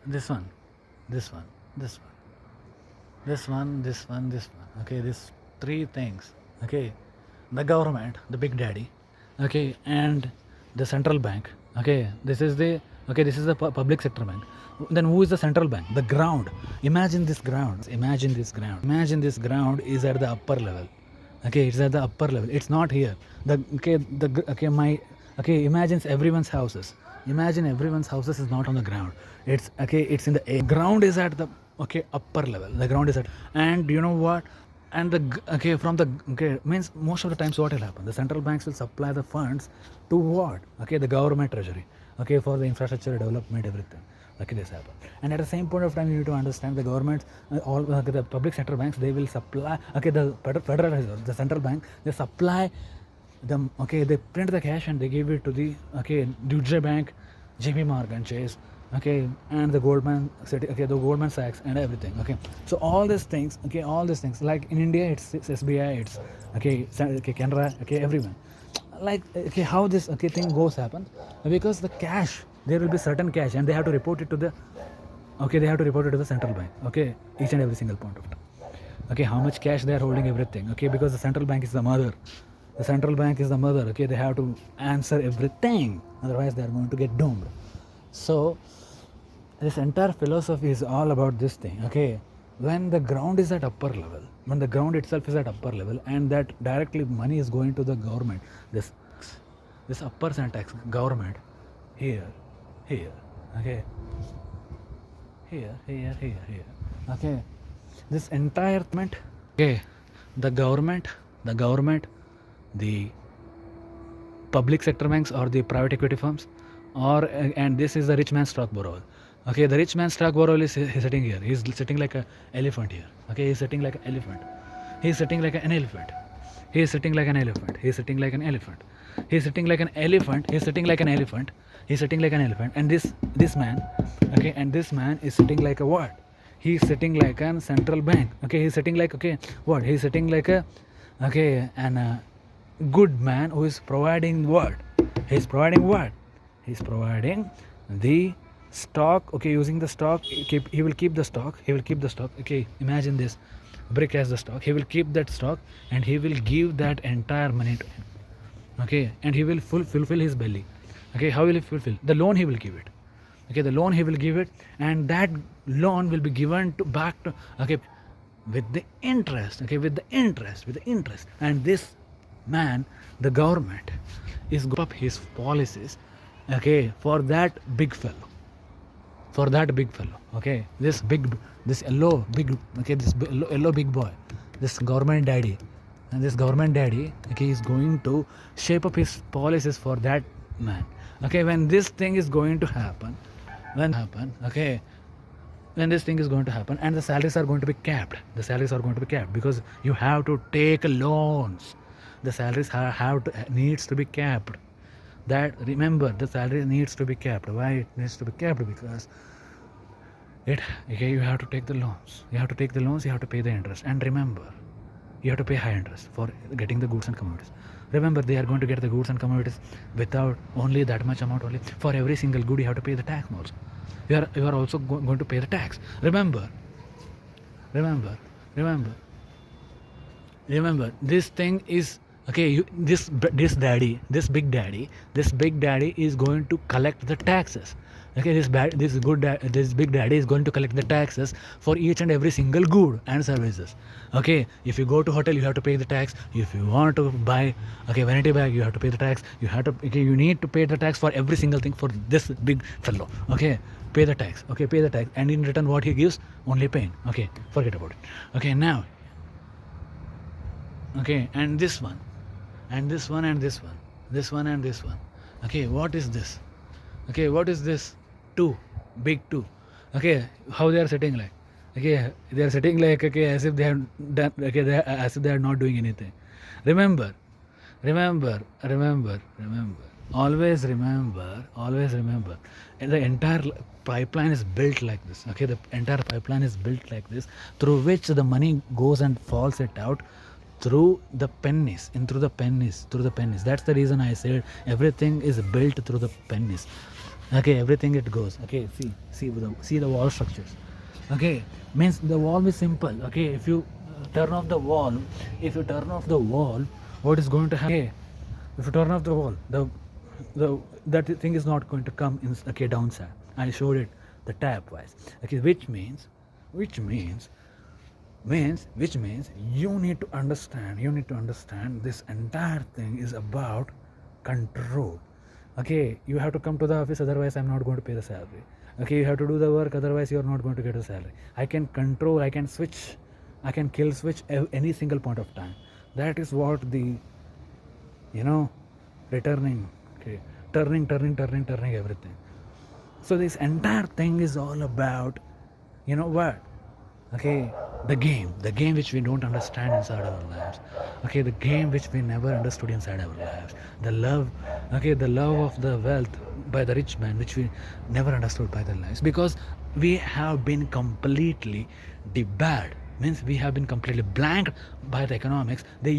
this one, this one, this one, this one, this one, this one. Okay, these three things. Okay, the government, the big daddy. Okay, and the central bank. Okay, this is the this is the public sector bank. Then who is the central bank? The ground. Imagine this ground. Imagine this ground. Imagine this ground is at the upper level. Okay, it's at the upper level. It's not here. Imagine everyone's houses. Imagine everyone's houses is not on the ground. It's in the air. Ground is at the upper level. The ground is at, and you know what? And means most of the times what will happen? The central banks will supply the funds to what? The government treasury. For the infrastructure development, everything. This happen. And at the same point of time, you need to understand the government, all the public sector banks, they will supply. The Federal Reserve, the central bank, they supply them. They print the cash and they give it to the Deutsche Bank, JP Morgan Chase, and the Goldman City, the Goldman Sachs and everything. So all these things, like in India, it's SBI, it's Canara, everyone. Like how this thing goes happen, because the cash, there will be certain cash and they have to report it to the central bank. Each and every single point of time. How much cash they are holding, everything. Because the central bank is the mother. The central bank is the mother. They have to answer everything, otherwise they are going to get doomed. So this entire philosophy is all about this thing. When the ground is at upper level, when the ground itself is at upper level, and that directly money is going to the government, this upper tax government, here, here, here, this entire the government, the public sector banks or the private equity firms, and this is the rich man's stock borrower. The rich man's stock borrower is sitting here. He's sitting like an elephant here. He's sitting like an elephant. He's sitting like an elephant. He's sitting like an elephant. He's sitting like an elephant. He's sitting like an elephant. He's sitting like an elephant. He's sitting like an elephant. And this man, and this man is sitting like a what? He's sitting like a central bank. He's sitting like what? He's sitting like a good man who is providing what? He's providing what? He's providing the stock. Using the stock, he will keep the stock. Imagine this brick as the stock. He will keep that stock and he will give that entire money to him. And he will fulfill his belly. How will he fulfill? The loan he will give it. The loan he will give it, and that loan will be given back to with the interest. With the interest. And this man, the government, is going up his policies for that big fellow. This yellow big boy, this government daddy, and this government daddy is going to shape up his policies for that man. When this thing is going to happen, when this thing is going to happen, and the salaries are going to be capped. Because you have to take loans. The salaries needs to be capped. That, remember, the salary needs to be capped. Why it needs to be capped? Because you have to take the loans. You have to pay the interest. And remember, you have to pay high interest for getting the goods and commodities. Remember, they are going to get the goods and commodities without only that much amount only. For every single good, you have to pay the tax also. You are also going to pay the tax. Remember, this thing is this big daddy is going to collect the taxes. This big daddy is going to collect the taxes for each and every single good and services. If you go to hotel, you have to pay the tax. If you want to buy vanity bag, you have to pay the tax. You need to pay the tax for every single thing for this big fellow. Pay the tax. And in return, what he gives? Only pain. Forget about it. Now, and this one, and this one, and this one, this one, and this one. What is this? What is this? Big two. How they are sitting like? They are sitting like as if they have done. As if they are not doing anything. Remember. Always remember. And the entire pipeline is built like this. The entire pipeline is built like this, through which the money goes and falls it out through the pennies. That's the reason I said everything is built through the pennies. Okay, everything it goes. Okay, see the wall structures. Okay, means the wall is simple. Okay, if you turn off the wall, what is going to happen? Okay, if you turn off the wall, the that thing is not going to come in. Okay, downside. I showed it the tab wise. Okay, which means you need to understand this entire thing is about control. Okay, you have to come to the office, otherwise I'm not going to pay the salary. Okay, you have to do the work, otherwise you're not going to get a salary. I can control, I can switch, I can kill switch any single point of time. That is what the returning. Okay, turning everything. So this entire thing is all about what. Okay, the game which we don't understand inside our lives. Okay, the game which we never understood inside our lives. The love of the wealth by the rich man, which we never understood by the lives, because we have been completely debarred. Means we have been completely blanked by the economics. They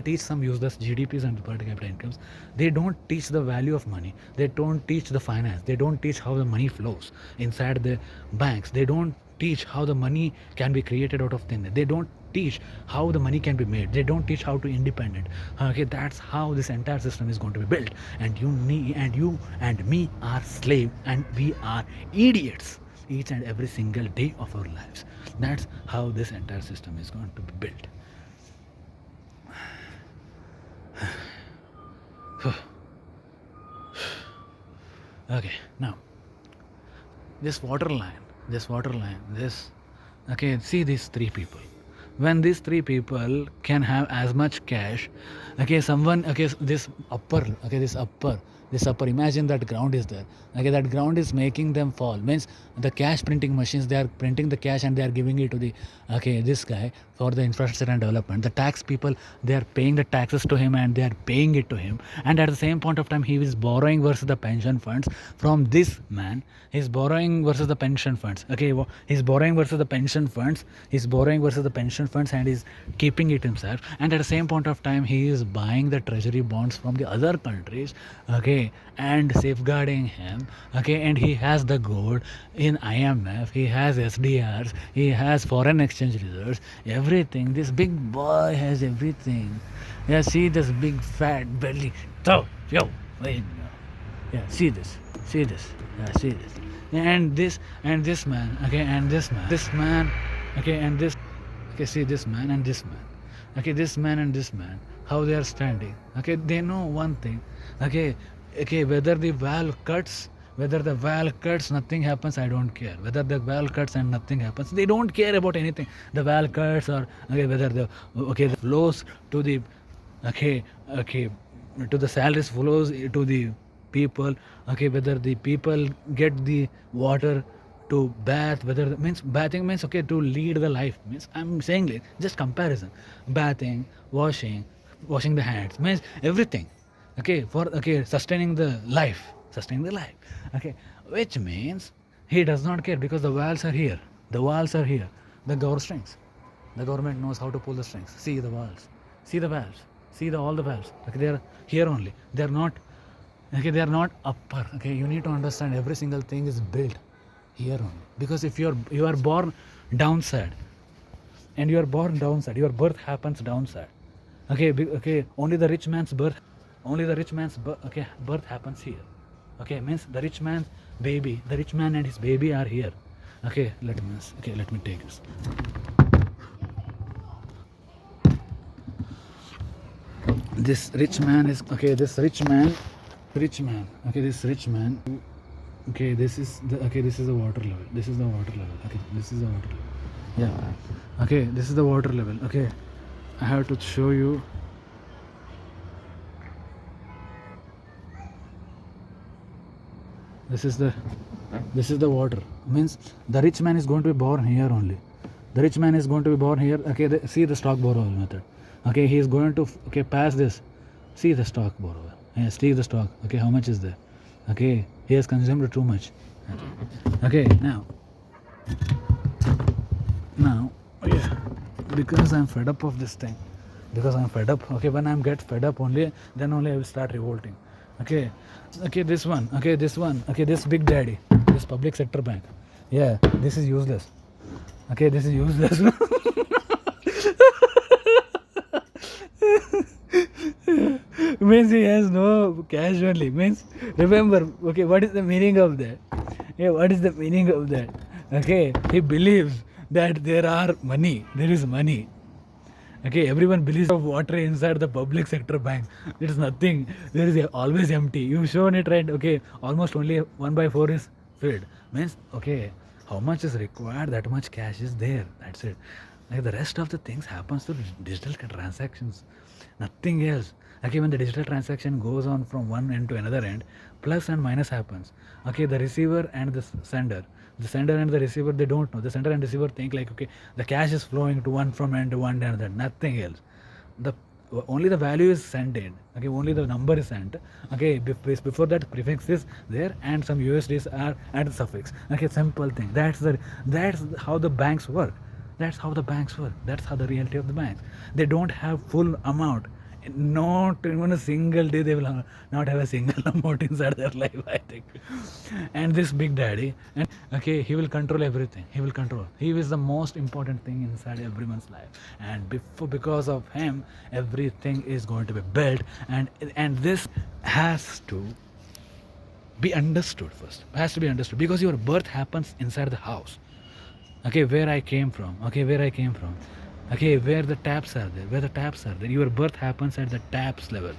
teach some useless GDPs and per capita incomes. They don't teach the value of money. They don't teach the finance. They don't teach how the money flows inside the banks. They don't teach how the money can be created out of thin air. They don't teach how the money can be made. They don't teach how to independent. Okay, that's how this entire system is going to be built. And you and me are slave, and we are idiots each and every single day of our lives. That's how this entire system is going to be built. Okay, now this water line, okay, see these three people. When these three people can have as much cash, okay, this upper, imagine that ground is there. Okay, that ground is making them fall. Means the cash printing machines, they are printing the cash and they are giving it to this guy for the infrastructure and development. The tax people, they are paying the taxes to him and they are paying it to him. And at the same point of time, he is borrowing versus the pension funds from this man. He's borrowing versus the pension funds. Okay, he's borrowing versus the pension funds. And he's keeping it himself. And at the same point of time, he is buying the treasury bonds from the other countries. Okay, and safeguarding him. Okay, and he has the gold in IMF. He has SDRs. He has foreign exchange reserves. Everything. This big boy has everything. Yeah, see this big fat belly. So, wait. Yeah, see this. Yeah, see this. And this man. Okay, and this man. Okay, and this. Okay, see this man and this man. Okay, this man and this man. How they are standing. Okay, they know one thing. Okay, whether the valve cuts, nothing happens, I don't care. Whether the valve cuts and nothing happens, they don't care about anything. The valve cuts, or whether the flows to the to the salaries, flows to the people. Okay, whether the people get the water to bath, bathing means to lead the life, means I'm saying like just comparison. Bathing, washing the hands, means everything. Okay, for sustaining the life. Okay, which means he does not care, because the walls are here. The government knows how to pull the strings. See the walls, see the valves, all the valves. Okay, they are here only. They are not upper. Okay, you need to understand every single thing is built here only. Because if you are born downside, your birth happens downside. Okay, only the rich man's birth happens here. Okay, means the rich man and his baby are here. Okay, let me take this. This rich man. Okay, this rich man. Okay, this is the water level. Okay, this is the water level. Yeah. Okay, this is the water level. Okay, I have to show you. This is the water. Means the rich man is going to be born here only. Okay, see the stock borrower method. Okay, he is going to pass this. See the stock borrower. Yeah, see the stock. Okay, how much is there? Okay, he has consumed too much. Okay, now, yeah, because I'm fed up of this thing. Okay, when I get fed up only, then only I will start revolting. Okay, okay, this one, okay, this big daddy, this public sector bank. Yeah, this is useless. Okay, this is useless. Means he has no cash only. Means remember, okay, what is the meaning of that? Yeah, what is the meaning of that? Okay, he believes that there is money. Okay, everyone believes of water inside the public sector bank. It is nothing. There is always empty. You've shown it right. Okay, almost only 1/4 is filled. Means okay, how much is required? That much cash is there. That's it. Like the rest of the things happens through digital transactions. Nothing else. Okay, when the digital transaction goes on from one end to another end, plus and minus happens. Okay, the receiver and the sender and the receiver, they don't know. The sender and receiver think like, okay, the cash is flowing to one from end to one to another, nothing else. The only the value is sent in. Okay, only the number is sent. Okay, before that prefix is there and some USDs are at the suffix. Okay, simple thing. That's how the banks work. That's how the banks work. That's how the reality of the banks. They don't have full amount. Not even a single day they will not have a single amount inside their life, I think. And this big daddy, and okay, he will control everything. He will control. He is the most important thing inside everyone's life. And because of him, everything is going to be built. And this has to be understood first. Has to be understood because your birth happens inside the house. Okay, where I came from. Okay, where I came from. Okay, where the taps are there. Where the taps are there. Your birth happens at the taps level.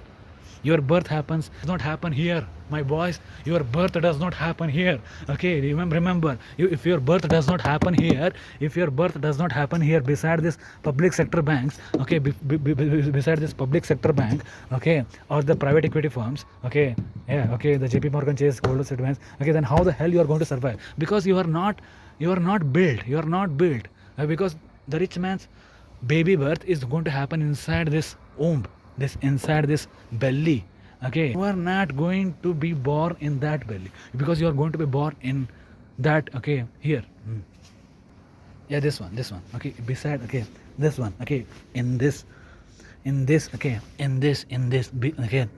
Your birth happens does not happen here, my boys. Your birth does not happen here. Okay, remember. If your birth does not happen here, beside this public sector banks, okay, beside this public sector bank, okay, or the private equity firms, okay, yeah, okay, the JP Morgan Chase Goldman Sachs banks, okay, then how the hell you are going to survive? Because you are not built. You are not built. Because the rich man's baby birth is going to happen inside this womb, this inside this belly. Okay, you are not going to be born in that belly because you are going to be born in that. Okay, here. Yeah, this one. Okay, beside. Okay, this one. Okay, okay,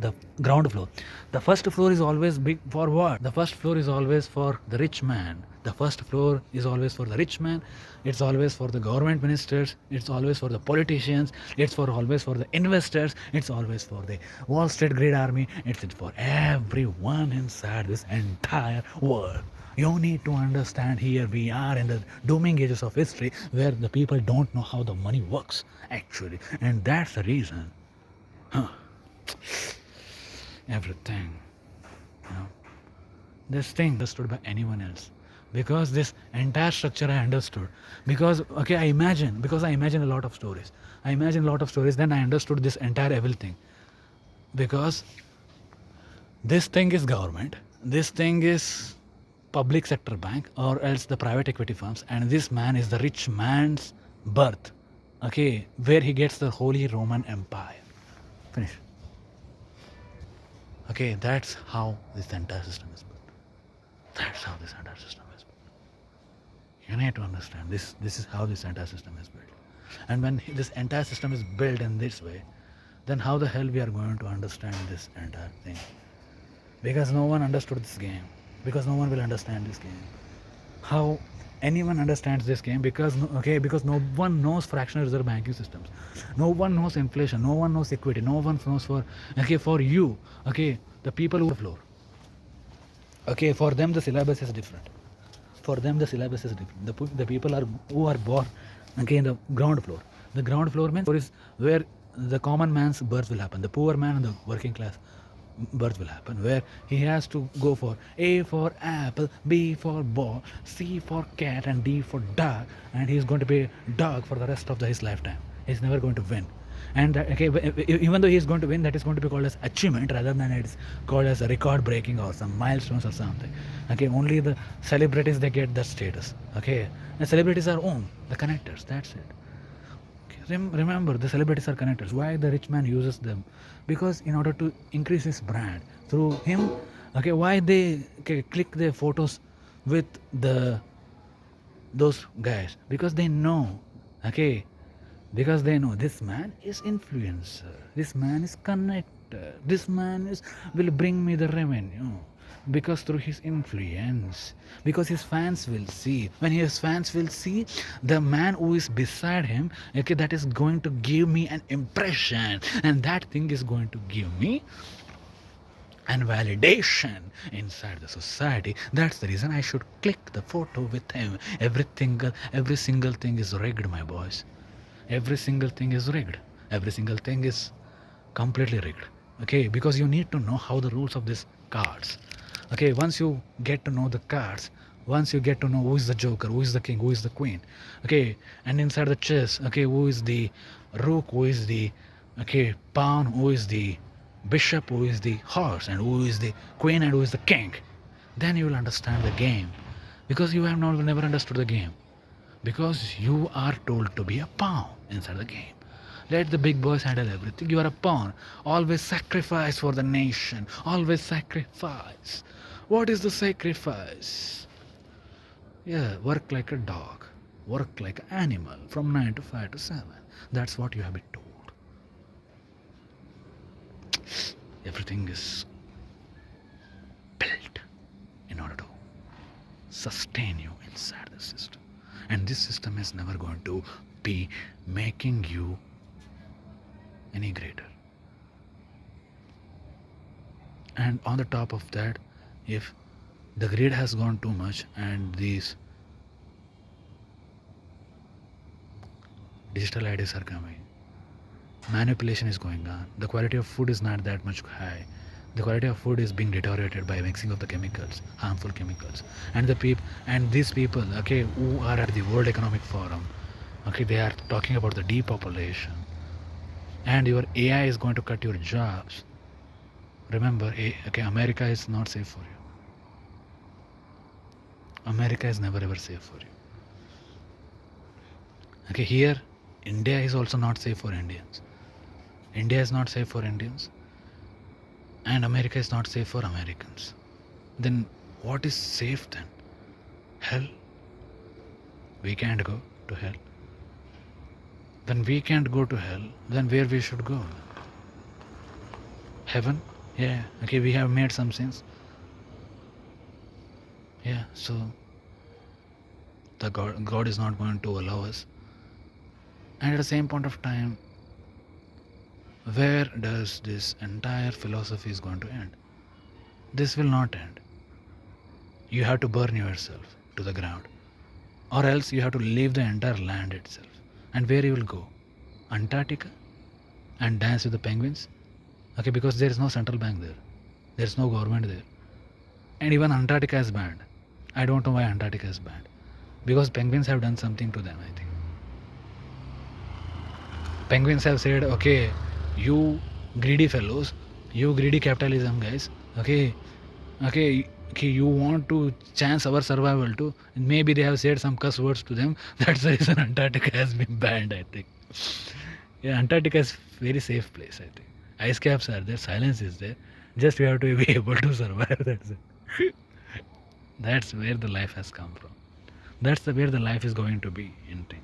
the ground floor. The first floor is always big for what? The first floor is always for the rich man. The first floor is always for the rich man. It's always for the government ministers. It's always for the politicians. It's for always for the investors. It's always for the Wall Street greed army. It's for everyone inside this entire world. You need to understand, here we are in the dooming ages of history where the people don't know how the money works actually. And that's the reason. Huh. Everything. You know, this thing understood by anyone else. Because this entire structure I understood. Because okay, I imagine a lot of stories. Then I understood this entire evil thing. Because this thing is government. This thing is public sector bank or else the private equity firms, and this man is the rich man's birth, okay, where he gets the Holy Roman Empire. Finish. Okay, that's how this entire system is built. That's how this entire system is built. You need to understand this is how this entire system is built. And when this entire system is built in this way, then how the hell we are going to understand this entire thing? Because no one understood this game. Because no one will understand this game. How anyone understands this game? Because no one knows fractional reserve banking systems. No one knows inflation. No one knows equity. No one knows for you. Okay, the people who floor. Okay, for them the syllabus is different. The people who are born, okay, in the ground floor. The ground floor means where the common man's birth will happen. The poor man and the working class birth will happen, where he has to go for A for apple, B for ball, C for cat, and D for dog, and he's going to be a dog for the rest of his lifetime. He's never going to win. And okay, even though he's going to win, that is going to be called as achievement rather than it's called as a record breaking or some milestones or something. Okay, only the celebrities, they get that status. Okay, the celebrities are the connectors. That's it. Remember, the celebrities are connectors. Why the rich man uses them? Because in order to increase his brand through him. Okay, why they click their photos with those guys? Because they know. Okay, because they know this man is influencer. This man is This man will bring me the revenue because through his influence, because his fans will see. When his fans will see the man who is beside him, okay, that is going to give me an impression, and that thing is going to give me and validation inside the society. That's the reason I should click the photo with him. Every single thing is rigged, my boys. Every single thing is rigged. Every single thing is completely rigged. Okay, because you need to know how the rules of these cards. Okay, once you get to know the cards, once you get to know who is the joker, who is the king, who is the queen, okay, and inside the chess, okay, who is the rook, who is the pawn, who is the bishop, who is the horse, and who is the queen, and who is the king, then you will understand the game. Because you have never understood the game, because you are told to be a pawn inside the game. Let the big boys handle everything. You are a pawn. Always sacrifice for the nation. Always sacrifice. What is the sacrifice? Yeah, work like a dog. Work like an animal from 9 to 5 to 7. That's what you have been told. Everything is built in order to sustain you inside the system. And this system is never going to be making you any greater. And on the top of that, if the greed has gone too much and these digital IDs are coming, manipulation is going on, the quality of food is not that much high, the quality of food is being deteriorated by mixing of the chemicals, harmful chemicals, and these people, okay, who are at the World Economic Forum, okay, they are talking about the depopulation, and your AI is going to cut your jobs. Remember, okay, America is not safe for you. America is never ever safe for you. Okay, here India is also not safe for Indians. India is not safe for Indians, and America is not safe for Americans. Then what is safe then? Hell? We can't go to hell. When we can't go to hell, then where we should go? Heaven? Yeah, okay, we have made some sins. Yeah, so the God is not going to allow us. And at the same point of time, where does this entire philosophy is going to end? This will not end. You have to burn yourself to the ground, or else you have to leave the entire land itself. And where you will go? Antarctica? And dance with the penguins? Okay, because there is no central bank there. There is no government there. And even Antarctica is banned. I don't know why Antarctica is banned. Because penguins have done something to them, I think. Penguins have said, okay, you greedy fellows, you greedy capitalism guys, okay, you want to chance our survival too. Maybe they have said some cuss words to them. That's the reason Antarctica has been banned, I think. Yeah, Antarctica is very safe place, I think. Ice caps are there, silence is there. Just you have to be able to survive. That's it. That's where the life has come from. That's where the life is going to be ending.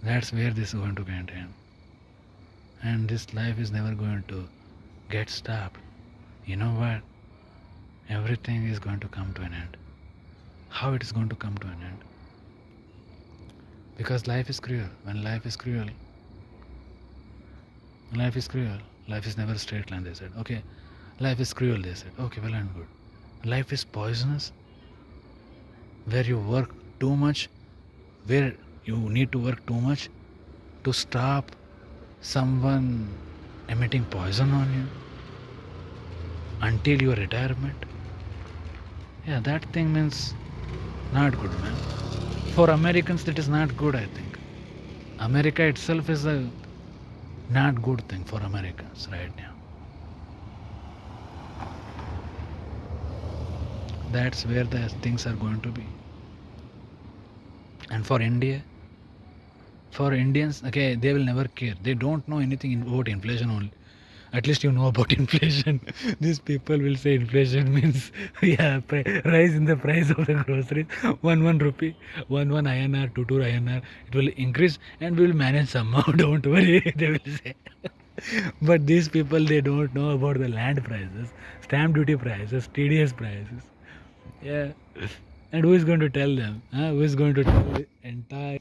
That's where this is going to end. And this life is never going to get stopped. You know what? Everything is going to come to an end. How it is going to come to an end? Because life is cruel. When life is cruel, life is never a straight line, they said. Okay, life is cruel, they said. Okay, well and good. Life is poisonous, where you work too much, where you need to work too much to stop someone emitting poison on you until your retirement. Yeah, that thing means not good, man. For Americans, that is not good, I think. America itself is a not good thing for Americans right now. That's where the things are going to be. And for India, for Indians, okay, they will never care. They don't know anything about inflation only. At least you know about inflation. These people will say inflation means rise in the price of the groceries. 1 rupee, 1 INR, 2 INR. It will increase and we will manage somehow. Don't worry, they will say. But these people, they don't know about the land prices, stamp duty prices, TDS prices. Yeah. And who is going to tell them? Huh? Who is going to tell the entire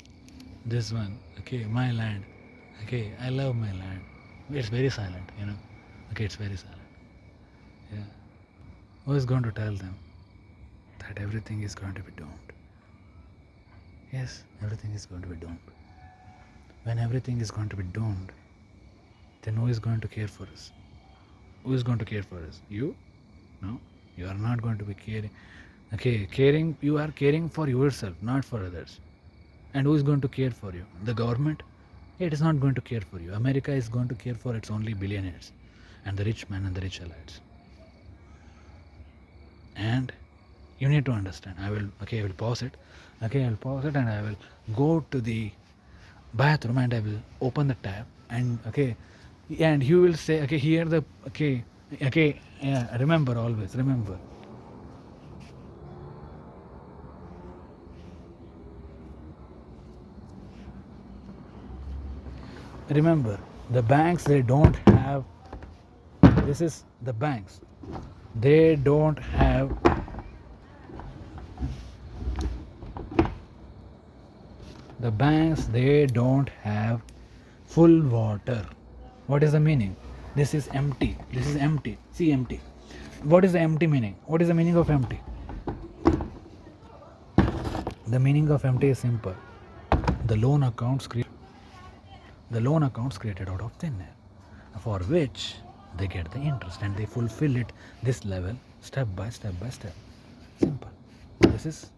this one? Okay, my land. Okay, I love my land. It's very silent, you know. Okay, it's very silent. Yeah. Who is going to tell them that everything is going to be doomed? Yes, everything is going to be doomed. When everything is going to be doomed, then who is going to care for us? Who is going to care for us? You? No, you are not going to be caring. Okay, caring, you are caring for yourself, not for others. And who is going to care for you? The government? It is not going to care for you. America is going to care for its only billionaires and the rich men and the rich elites. And you need to understand. I will pause it. Okay, I will pause it and I will go to the bathroom and I will open the tap and okay, and you will say, okay, here the okay, yeah, remember, always remember. Remember, the banks, they don't have, this is the banks, they don't have, the banks, they don't have full water. What is the meaning? This is empty. This is empty. See, empty. What is the empty meaning? What is the meaning of empty? The meaning of empty is simple. The loan accounts created out of thin air, for which they get the interest and they fulfill it this level step by step by step. Simple. This is,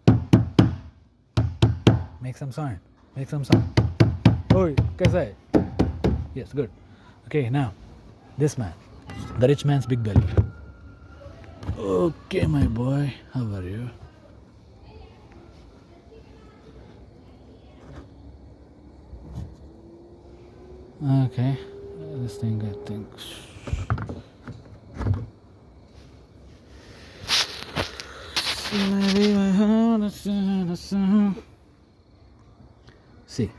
make some sound. Make some sound. Oi, kaisa hai? Yes, good. Okay, now this man, the rich man's big belly. Okay, my boy, how are you? Okay, this thing, I think. Maybe my heart is see,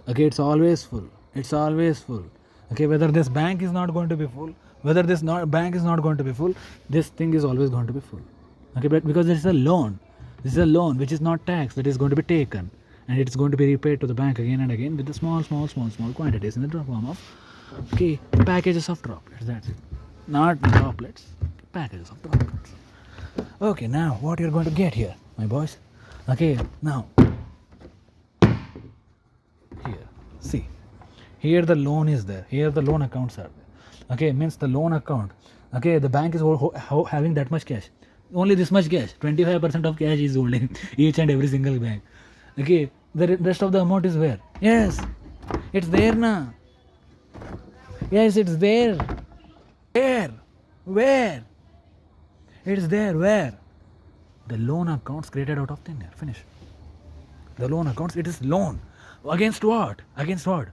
okay, it's always full. It's always full. Okay, whether this bank is not going to be full, whether this bank is not going to be full, this thing is always going to be full. Okay, but because this is a loan, this is a loan which is not tax that is going to be taken, and it is going to be repaid to the bank again and again with the small quantities in the form of okay packages of droplets. That's it. Not droplets, packages of droplets. Okay, now what you're going to get here, my boys? Okay, now here, see, here the loan is there, here the loan accounts are there. Okay, means the loan account, okay, the bank is having that much cash, only this much cash, 25% of cash is holding each and every single bank. Okay, the rest of the amount is where? Yes, it's there now. Yes, it's there. Where? It's there. Where? The loan accounts created out of thin air. Finish. The loan accounts, it is loan. Against what? Against what?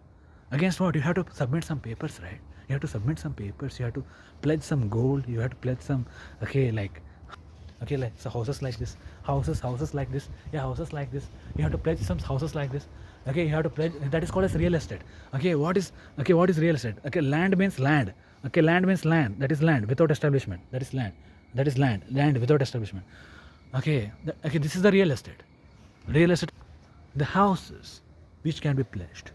Against what? You have to submit some papers, right? You have to submit some papers. You have to pledge some gold. You have to pledge some, okay, like so houses like this. Houses like this. Yeah, houses like this. You have to pledge some houses like this. Okay, you have to pledge. That is called as real estate. Okay, what is real estate? Okay, land means land. Okay, land means land. That is land without establishment. That is land. That is land. Land without establishment. Okay, okay, this is the real estate. Real estate. The houses which can be pledged.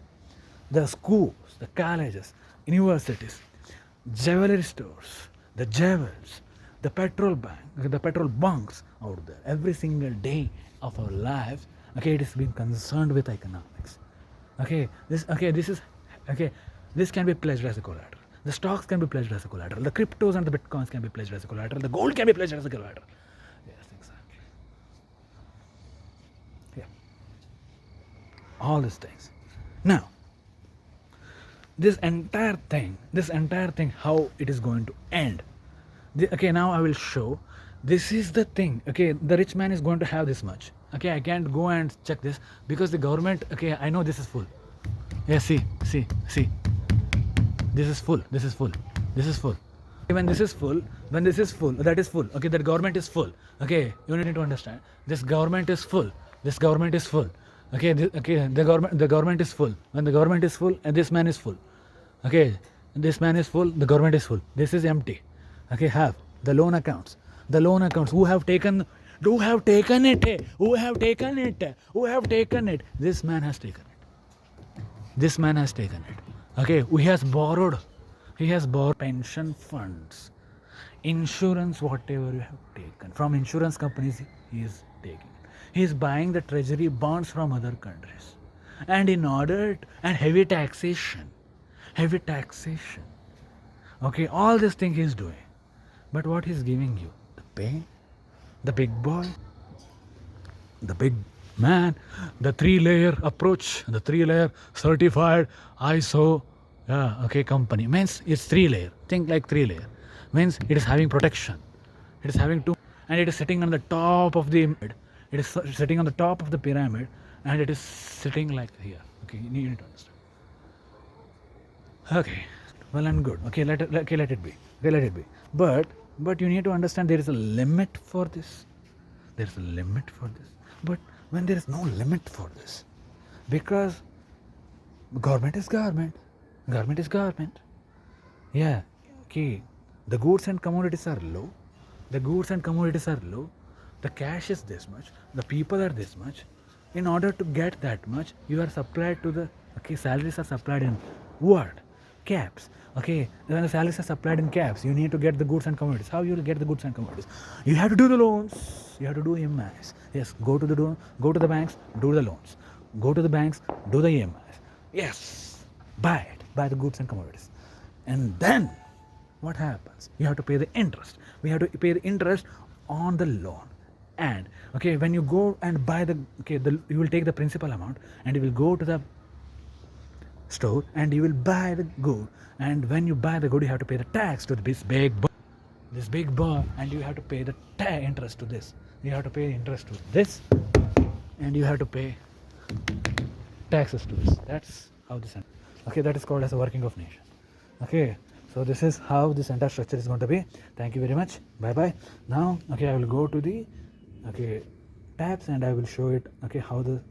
The schools, the colleges, universities, jewelry stores, the jewels, the petrol bunks out there. Every single day of our lives, okay, it is being concerned with economics. Okay, this can be pledged as a collateral. The stocks can be pledged as a collateral. The cryptos and the bitcoins can be pledged as a collateral. The gold can be pledged as a collateral. Yes, exactly. Yeah. All these things. Now, this entire thing, how it is going to end. Okay, now I will show. This is the thing. Okay, the rich man is going to have this much. Okay, I can't go and check this because the government. Okay, I know this is full. Yeah, see. This is full. When this is full, that is full. Okay, that government is full. Okay, you need to understand. This government is full. Okay, the government is full. When the government is full, and this man is full. Okay, This man is full, the government is full. This is empty. Okay, half. The loan accounts. The loan accounts. Who have taken it? Who have taken it? Who have taken it? This man has taken it. This man has taken it. Okay, he has borrowed. He has borrowed pension funds, insurance, whatever you have taken. From insurance companies, he is taking. He is buying the treasury bonds from other countries. And in order, and heavy taxation. Okay, all this thing he's doing. But what he's giving you? The pay, the big boy, the big man, the 3-layer approach, the 3-layer certified ISO, company. Means it's 3-layer. Think like 3-layer. Means it is having protection. It is having two, and it is sitting on the top of the pyramid. It is sitting on the top of the pyramid, and it is sitting like here. Okay, you need to understand. Okay, well and good. Okay, let it be. Okay, let it be. But you need to understand there is a limit for this. There is a limit for this. But when there is no limit for this, because government is government. Yeah. Okay. The goods and commodities are low. The cash is this much. The people are this much. In order to get that much, you are supplied to the salaries are supplied in what? Caps. Okay, when the salaries are supplied in caps, you need to get the goods and commodities. How you will get the goods and commodities? You have to do the loans. You have to do EMIs. Yes, go to the banks, do the loans. Go to the banks, do the EMIs. Yes, buy the goods and commodities. And then what happens? You have to pay the interest. We have to pay the interest on the loan. And when you go and buy you will take the principal amount and you will go to the store and you will buy the good. And when you buy the good, you have to pay the tax to this big boy, and you have to pay the interest to this. You have to pay interest to this, and you have to pay taxes to this. That's how this. That is called as a working of nation. Okay, so this is how this entire structure is going to be. Thank you very much. Bye bye. Now, I will go to the tabs and I will show it. How the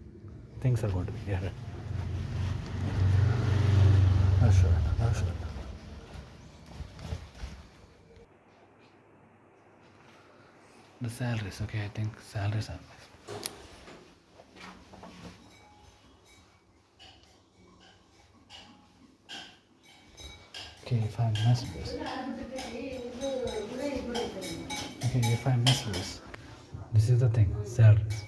things are going to be. Yeah. Sure. The salaries. I think salaries are. If I miss this. If I miss this is the thing. Salaries.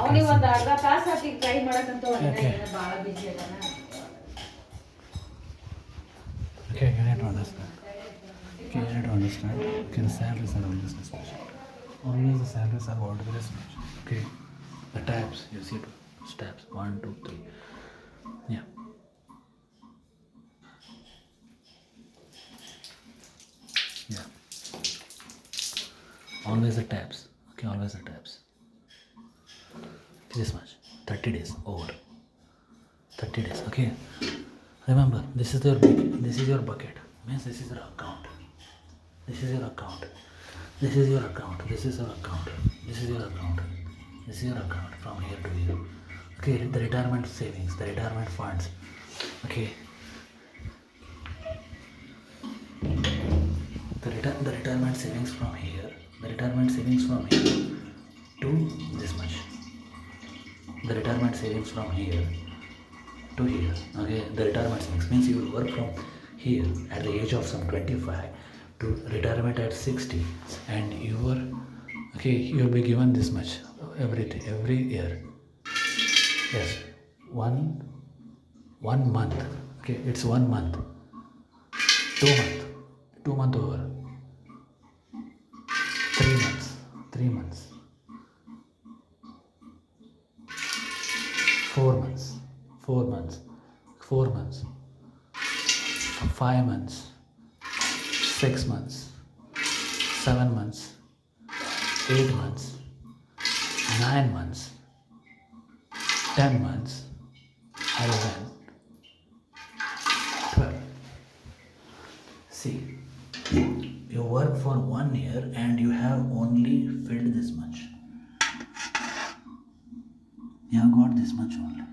ಅವನಿಗೆ ಒಂದು ಅರ್ಧ ತಾಸು ಆತಿ try ಮಾಡಕಂತ ಭಾಳ busy ಅದಾನ. You need to understand. The salaries are always this much. Always the salaries are always this much. The tabs, you see tabs 1, 2, 3. Yeah. Always the tabs. Always the tabs. This much. 30 days over. 30 days. Remember, this is your bucket. Means this is your account. This is your account. From here to here. The retirement savings, the retirement funds. The retirement savings from here. To this much. The retirement savings from here to here. The retirement savings means you will work from here at the age of some 25 to retirement at 60, and you will be given this much every year. Yes, one month. It's 1 month, 2 month over, 3 months, 4 months, 5 months, 6 months, 7 months, 8 months, 9 months, 10 months, 11, 12. See, you work for 1 year and you have only filled this much. You have got this much only.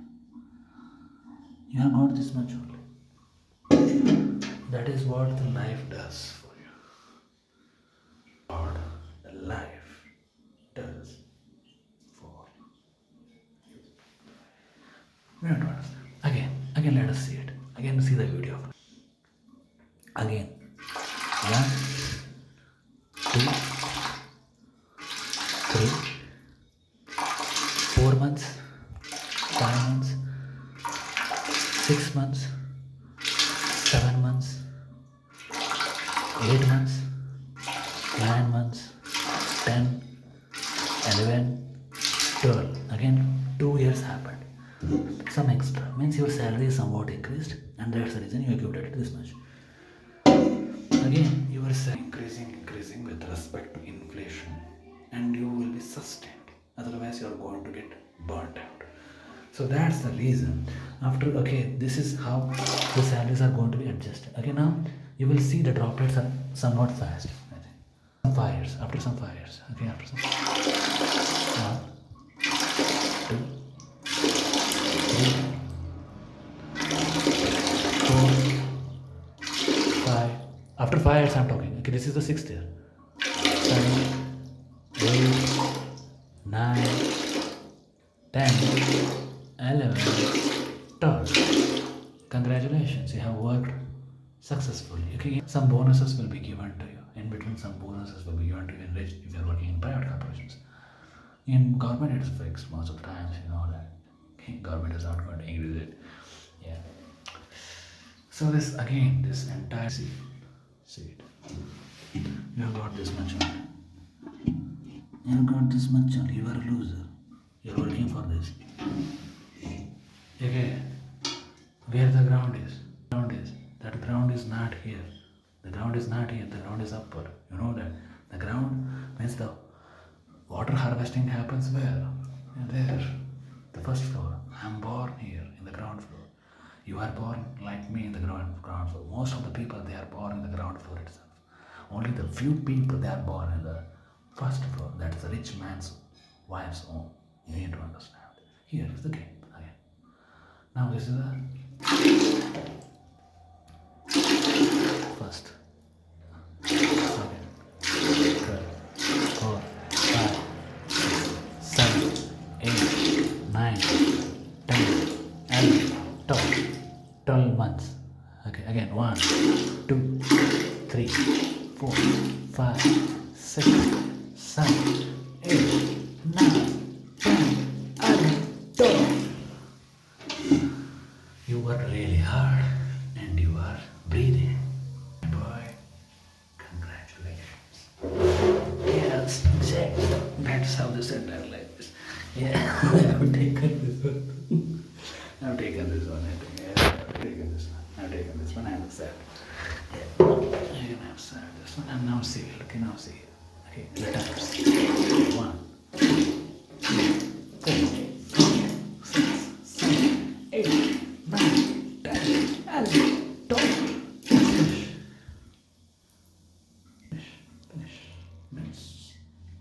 that is what the life does for you. What the life does for you. We don't understand. Again, let us see it. Again, see the video. Again, 1, 2, 3, 4 months, 5 months, 6 months, 7 months, 8 months, 9 months, 10, 11, 12. Again, 2 years happened. Some extra means your salary is somewhat increased, and that's the reason you accumulated this much. Again, your salary increasing with respect to inflation, and you will be sustained. Otherwise, you are going to get burnt out. So that's the reason. This is how the salaries are going to be adjusted. Now you will see the droplets are somewhat fast. I think after some 5 years. 1, 2, 3, 4, 5. After 5 years I'm talking. This is the 6th year. 7, 8, 9, 10, 11, 12. Congratulations, you have worked successfully. Some bonuses will be given to you. In between, some bonuses will be given to you if you are working in private corporations. In government, it's fixed most of the times, you know that. Government is not going to increase it. Yeah. So this entire seat. You have got this much only. You have got this much only. You are a loser. You are working for this. Where the ground is. That ground is not here. The ground is not here. The ground is upper. You know that. The ground means the water harvesting happens where? There. The first floor. I'm born here in the ground floor. You are born like me in the ground floor. Most of the people, they are born in the ground floor itself. Only the few people, they are born in the first floor. That's the rich man's wife's home. You need to understand. Here is the game. Again. Now this is the first, second, third, 4, 5, 7, 8, 9, 10, 11, 12 months. Again 1, 2, 3, 4, 5, 6, 7, 8, 9, 10, 11, 12. You worked really hard and you are breathing. Boy, congratulations. Yes, exactly. That's how this entire life is. Yeah, I've taken this one. I've taken this one. I'm sad. Yeah. I'm sad. This one. I'm now see. Now see. The times. 1, 2, 3, 4, 5, 6, 7, 8, 9, 10, 11, 12. Finish. Means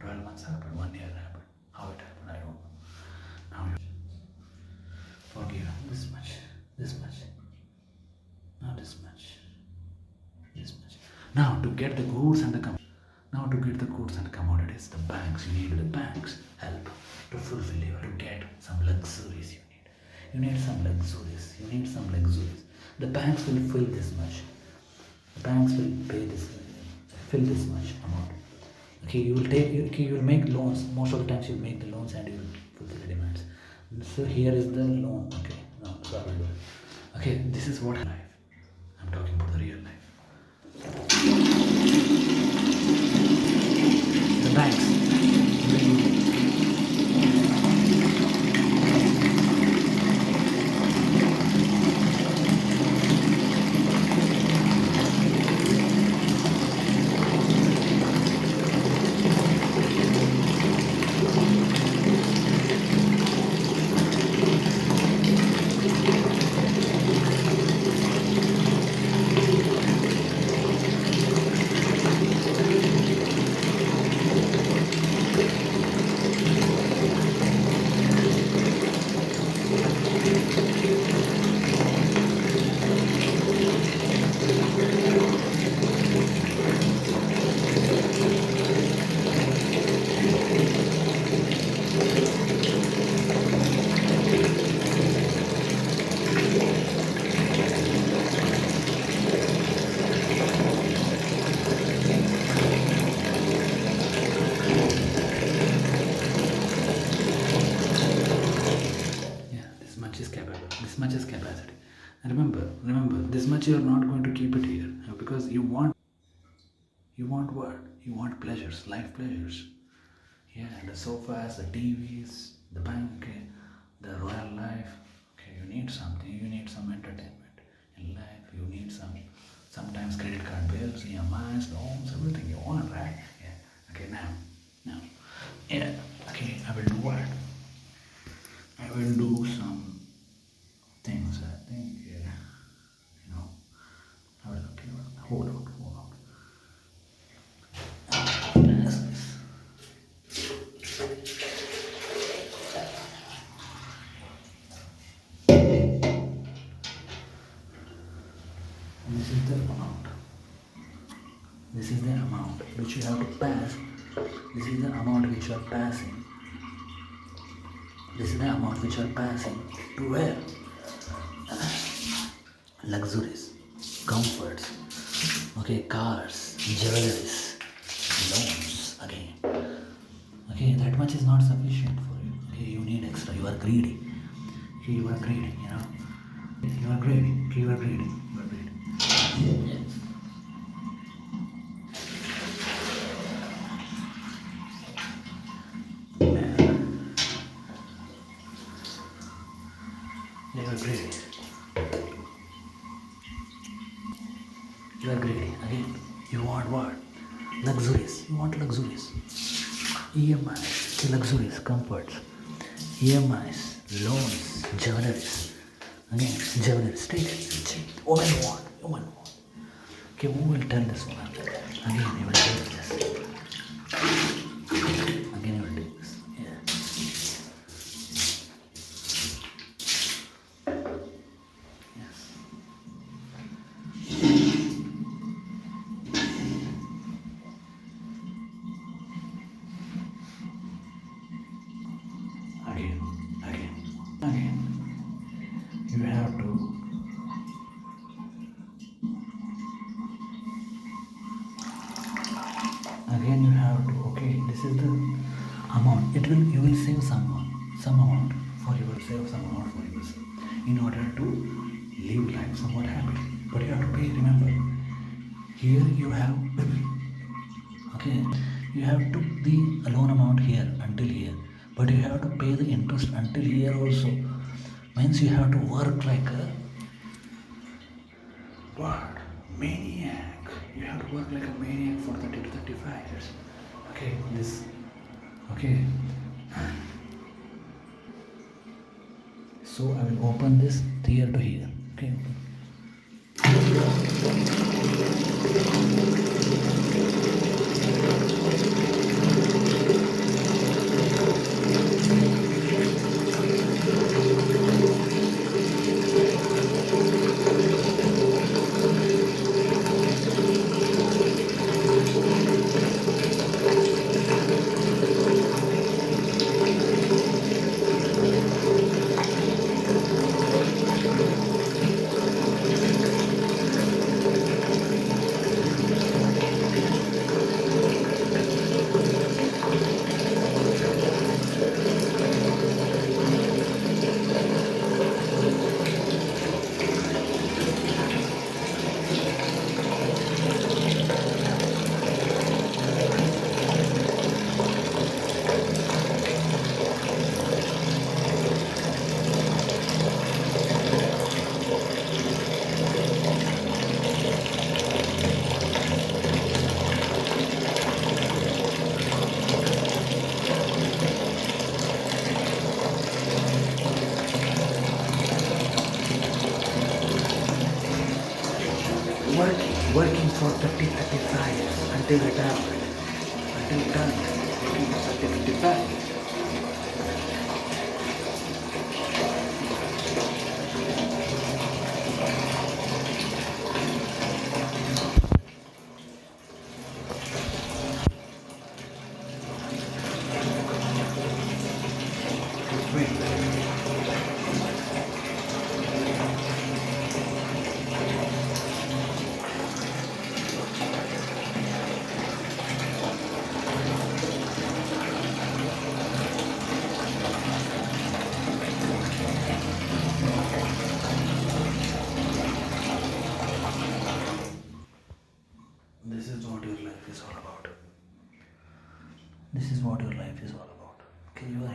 12 months happened, 1 year happened. How it happened, I don't know. Now you forgive this much. Now this much. Now to get the goods and the commodities, the banks, you need the banks help to fulfill you, to get some luxuries you need. You need some luxuries. The banks will fill this much. The banks will fill this much amount. You will make loans. Most of the times you make the loans and you will fulfill the demands. So here is the loan. So I will do it. This is what life. I'm talking about the real life. The banks. Remember, this much you're not going to keep it here because you want what? You want pleasures, life pleasures. Yeah, the sofas, the TVs, the bank, okay, the royal life. Okay, you need something. You need some entertainment in life. You need sometimes credit card bills, EMIs, loans, everything you want, right? Yeah. Okay, now, yeah. Okay, I will do what? I will do some things. I think, yeah, you know, I will. Okay, hold on. Yes, yes. This is the amount. This is the amount which you have to pass. This is the amount which you are passing. This is the amount which you are passing to where? Luxuries, comforts, okay, cars, jewelries, loans again. Okay, that much is not sufficient for you. Okay, you need extra. You are greedy. Okay, you are greedy, you know. You are greedy. Okay, you are greedy. You are greedy. Yes. You are greedy. You are greedy. Again, you want what? Luxuries. You want luxuries. EMIs, okay, luxuries, comforts. EMIs, loans, jewelries. Again, jewelries. Take it. Women want. Women want. Okay, who will tell this one? Again, you will take this. Again, you will take this. Yeah. Yes. Again. You have to. Again, you have to. Okay, this is the amount. You will save some amount for you will save some amount for yourself in order to live life somewhat happy. But you have to pay. Remember, here you have. Okay, you have took the loan amount here until here, but you have to pay the interest until here also. Means you have to work like a what? Maniac. You have to work like a maniac for 30 to 35 years. Okay, this. Okay. So I will open this here to here. Okay. Working for 30, 35 years until retirement. Until retirement. Working for 30, 35 years.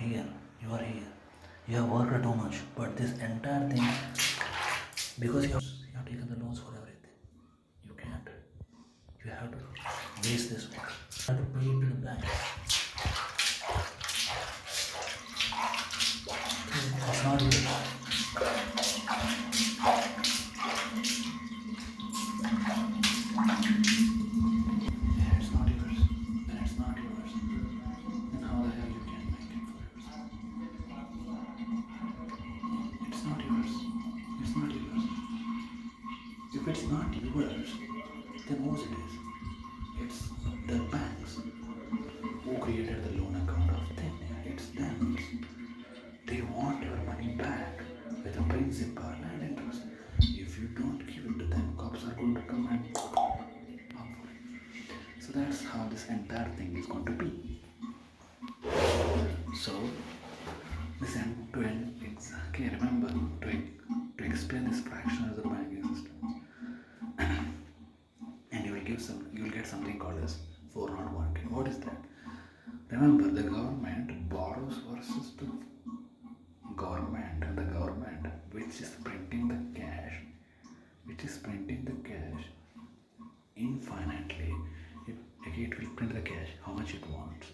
here, you are here. You have worked too much, but this entire thing, because you have taken the loans for everything. You can't. You have to waste this one. You have to pay it to the bank. It's not yours. Yeah, it's not yours. And it's not yours. Then how the hell you can make it for yourself? It's not yours. It's not yours. If it's not yours, then whose it is? It's the banks who created the loan account of thin air. It's them. They want your money back with a principal and interest. If you don't give it to them, cops are going to come and knock for it. So that's how this entire thing is going to be. So this end to end, okay, remember to explain this fractional banking system, and you will get something called as 401k. What is that? Remember, the government borrows versus the government which is printing the cash infinitely. It will print the cash how much it wants.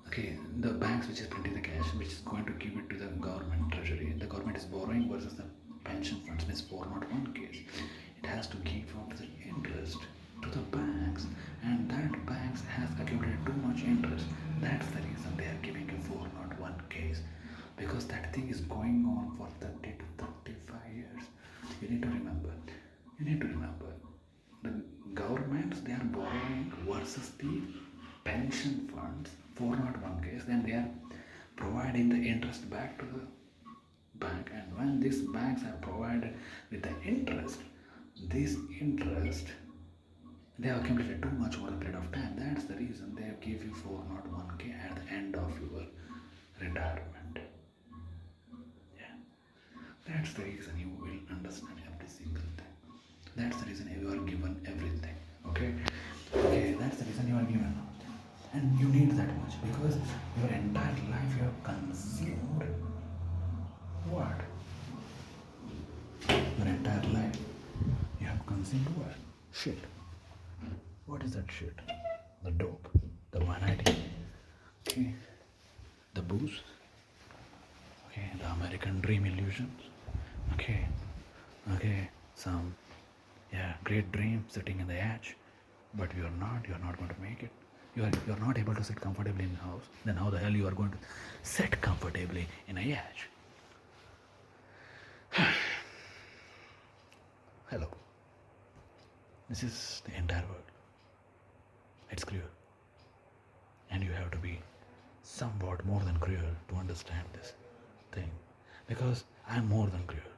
Okay, the banks which is printing the cash, which is going to give it to the government treasury. The government is borrowing versus the pension funds, means 401 case. It has to give out the interest to the banks, and that banks has accumulated too much interest. That's the reason they are giving you 401 case, because that thing is going on for 30 to 35 years. You need to remember. The governments, they are borrowing versus the pension funds 401 case, then they are providing the interest back to the bank, and when these banks are provided with the interest, this interest they have accumulated too much over a period of time. That's the reason they give you 401k at the end of your retirement. Yeah, that's the reason you will understand every single thing. That's the reason you are given everything. Okay, that's the reason you are given everything. And you need that much, because your entire life you have consumed what? Your entire life you have consumed what? Shit. What is that shit? The dope, the vanity, okay, the booze, okay, the American dream illusions, okay, some, yeah, great dream sitting in the edge, but you're not going to make it. You're not able to sit comfortably in the house. Then how the hell you are going to sit comfortably in a edge? Hello. This is the entire world. It's cruel. And you have to be somewhat more than cruel to understand this thing. Because I'm more than cruel.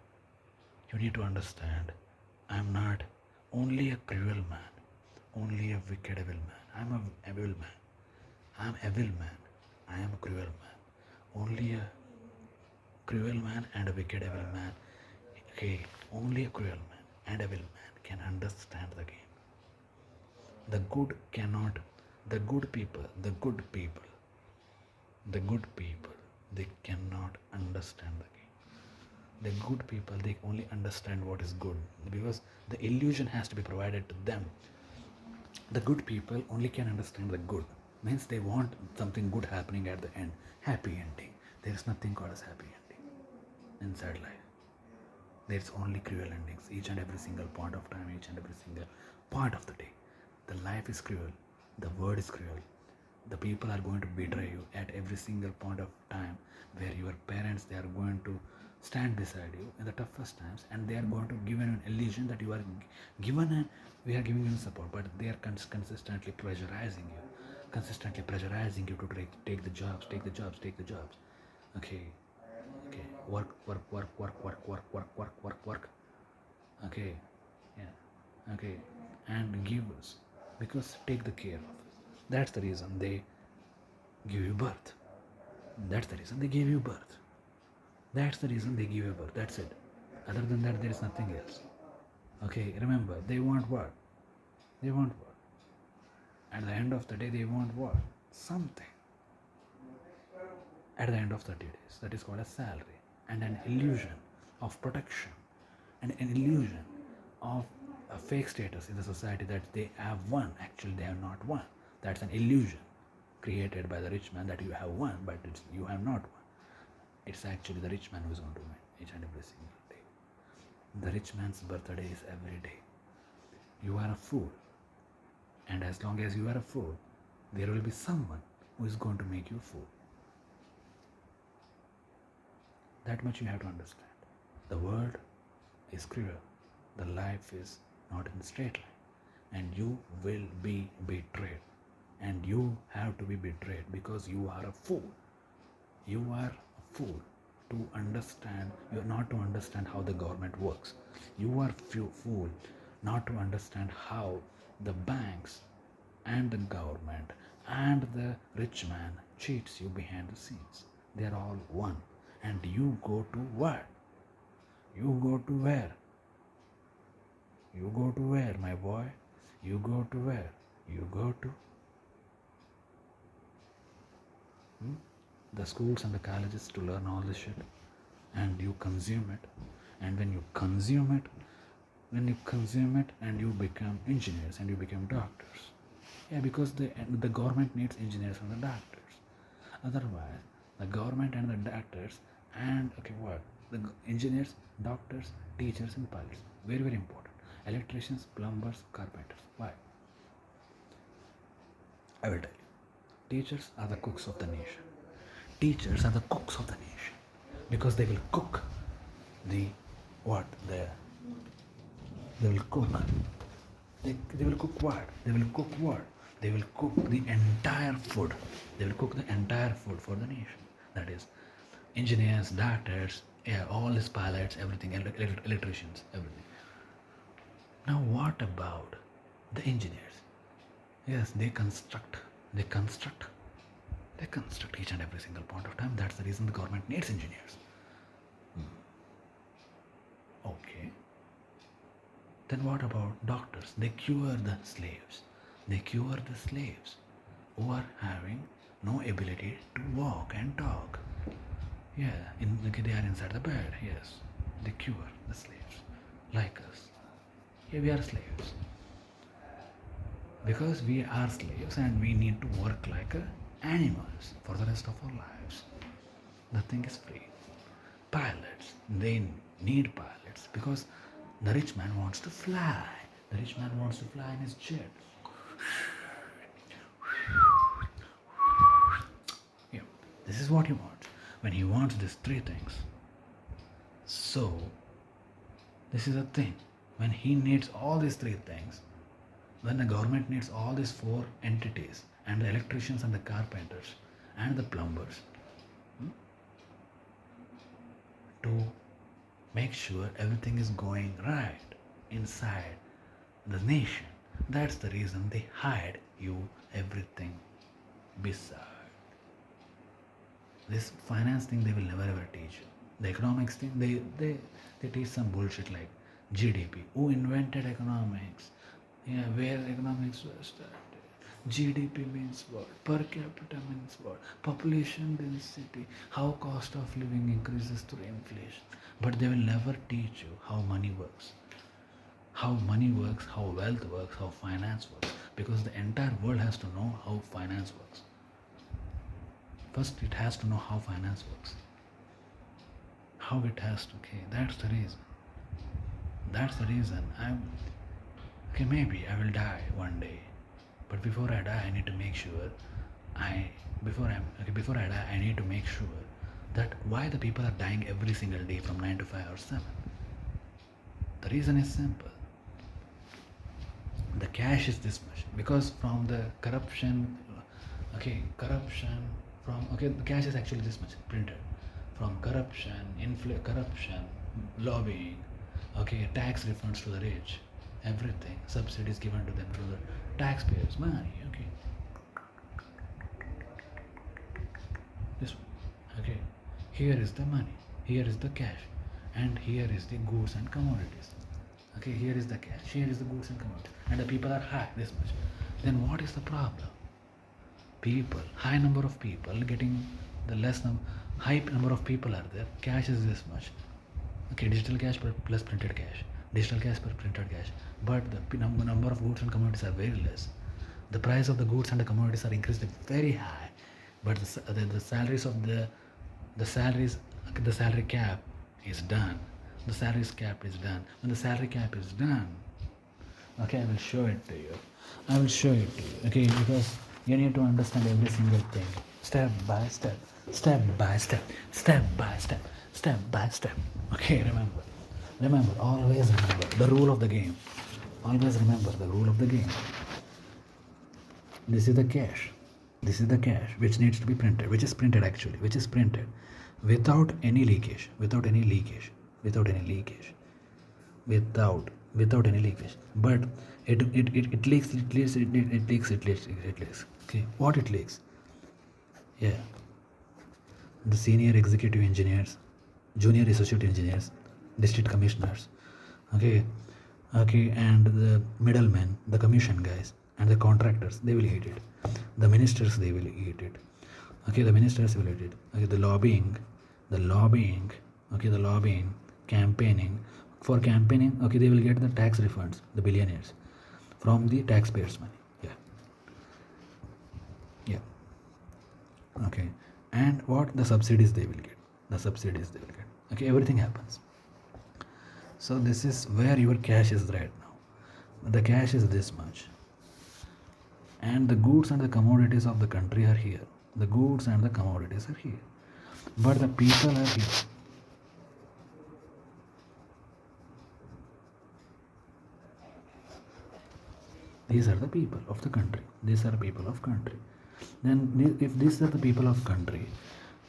You need to understand, I'm not only a cruel man, only a wicked evil man. I'm an evil man. I'm evil man. I am a cruel man. Only a cruel man and a wicked evil man. Okay, only a cruel man and evil man can understand the game. The good cannot, the good people, they cannot understand the game. The good people, they only understand what is good, because the illusion has to be provided to them. The good people only can understand the good, means they want something good happening at the end, happy ending. There is nothing called as happy ending inside life. There's only cruel endings, each and every single point of time, each and every single part of the day. The life is cruel, the word is cruel. The people are going to betray you at every single point of time, where your parents, they are going to stand beside you in the toughest times, and they are going to give you an illusion that you are given and we are giving you support, but they are consistently pressurizing you to take the jobs. Okay, work. Okay, yeah, okay, and give us, because take the care of us. That's the reason they give you birth. That's the reason they give you birth. That's it. Other than that, there is nothing else. Okay, remember, they want what? At the end of the day, they want what? Something. at the end of 30 days. That is called a salary, and an illusion of protection, and an illusion of a fake status in the society that they have won. Actually, they have not won. That's an illusion created by the rich man that you have won, but you have not won. It's actually the rich man who is going to win each and every single day. The rich man's birthday is every day. You are a fool, and as long as you are a fool, there will be someone who is going to make you a fool. That much you have to understand. The world is cruel. The life is not in a straight line, and you will be betrayed, and you have to be betrayed because you are a fool. You are a fool to understand. You're not to understand how the government works. You are fool not to understand how the banks and the government and the rich man cheats you behind the scenes. They are all one, and you go to what? You go to where? You go to where, my boy? You go to where? You go to the schools and the colleges to learn all this shit, and you consume it. And when you consume it, and you become engineers and you become doctors. Yeah, because the government needs engineers and the doctors. Otherwise, the government and the doctors and the engineers, doctors, teachers, and pilots, very very important. Electricians, plumbers, carpenters. Why? I will tell you. Teachers are the cooks of the nation. Teachers are the cooks of the nation because they will cook they will cook. They will cook what? They will cook what? They will cook the entire food. They will cook the entire food for the nation. That is, engineers, doctors, all these pilots, everything, electricians, everything. Now, what about the engineers? Yes, they construct each and every single point of time. That's the reason the government needs engineers. Okay. Then what about doctors? They cure the slaves. Who are having no ability to walk and talk. Yeah, they are inside the bed. Yes, they cure the slaves like us. Yeah, we are slaves. Because we are slaves and we need to work like animals for the rest of our lives. Nothing is free. Pilots, they need pilots because the rich man wants to fly. The rich man wants to fly in his jet. Yeah, this is what he wants. When he wants these three things. So, this is a thing. When he needs all these three things, when the government needs all these four entities, and the electricians and the carpenters and the plumbers, to make sure everything is going right inside the nation. That's the reason they hide you everything beside. This finance thing they will never ever teach you. The economics thing, they teach some bullshit like GDP. Who invented economics? Yeah, where economics was started. GDP means what? Per capita means what? Population density. How cost of living increases through inflation. But they will never teach you how money works. How money works, how wealth works, how finance works. Because the entire world has to know how finance works. First, it has to know how finance works. How it has to. Okay, that's the reason. Maybe I will die one day, but before I die, I need to make sure. Before I die, I need to make sure that why the people are dying every single day from 9 to 5 or 7. The reason is simple. The cash is this much because from the corruption. The cash is actually this much printed. From corruption, lobbying, tax refunds to the rich, everything, subsidies given to them through the taxpayers' money, This one, here is the money, here is the cash, and here is the goods and commodities. Here is the cash, here is the goods and commodities, and the people are high, this much. Then what is the problem? High number of people getting the high number of people are there, cash is this much. Okay, digital cash plus printed cash, digital cash plus printed cash, but the number of goods and commodities are very less. The price of the goods and the commodities are increased very high, but the salaries of the salaries the salary cap is done. The salaries cap is done. When the salary cap is done, okay, I will show it to you. Okay, because you need to understand every single thing, step by step, step by step, step by step, step by step. Okay, remember, always remember the rule of the game. Always remember the rule of the game. This is the cash. This is the cash which needs to be printed, which is printed without any leakage, without any leakage. But it leaks. Okay, what it leaks? Yeah, the senior executive engineers, junior associate engineers, district commissioners, okay, and the middlemen, the commission guys, and the contractors, they will eat it. The ministers, they will eat it. Okay, the ministers will eat it. Okay, the lobbying, campaigning. For campaigning, okay, they will get the tax refunds, the billionaires, from the taxpayers' money. Yeah. Okay, and what the subsidies they will get. Okay, everything happens. So this is where your cash is right now. The cash is this much, and the goods and the commodities of the country are here. The goods and the commodities are here, but the people are here. These are the people of the country. Then if these are the people of country,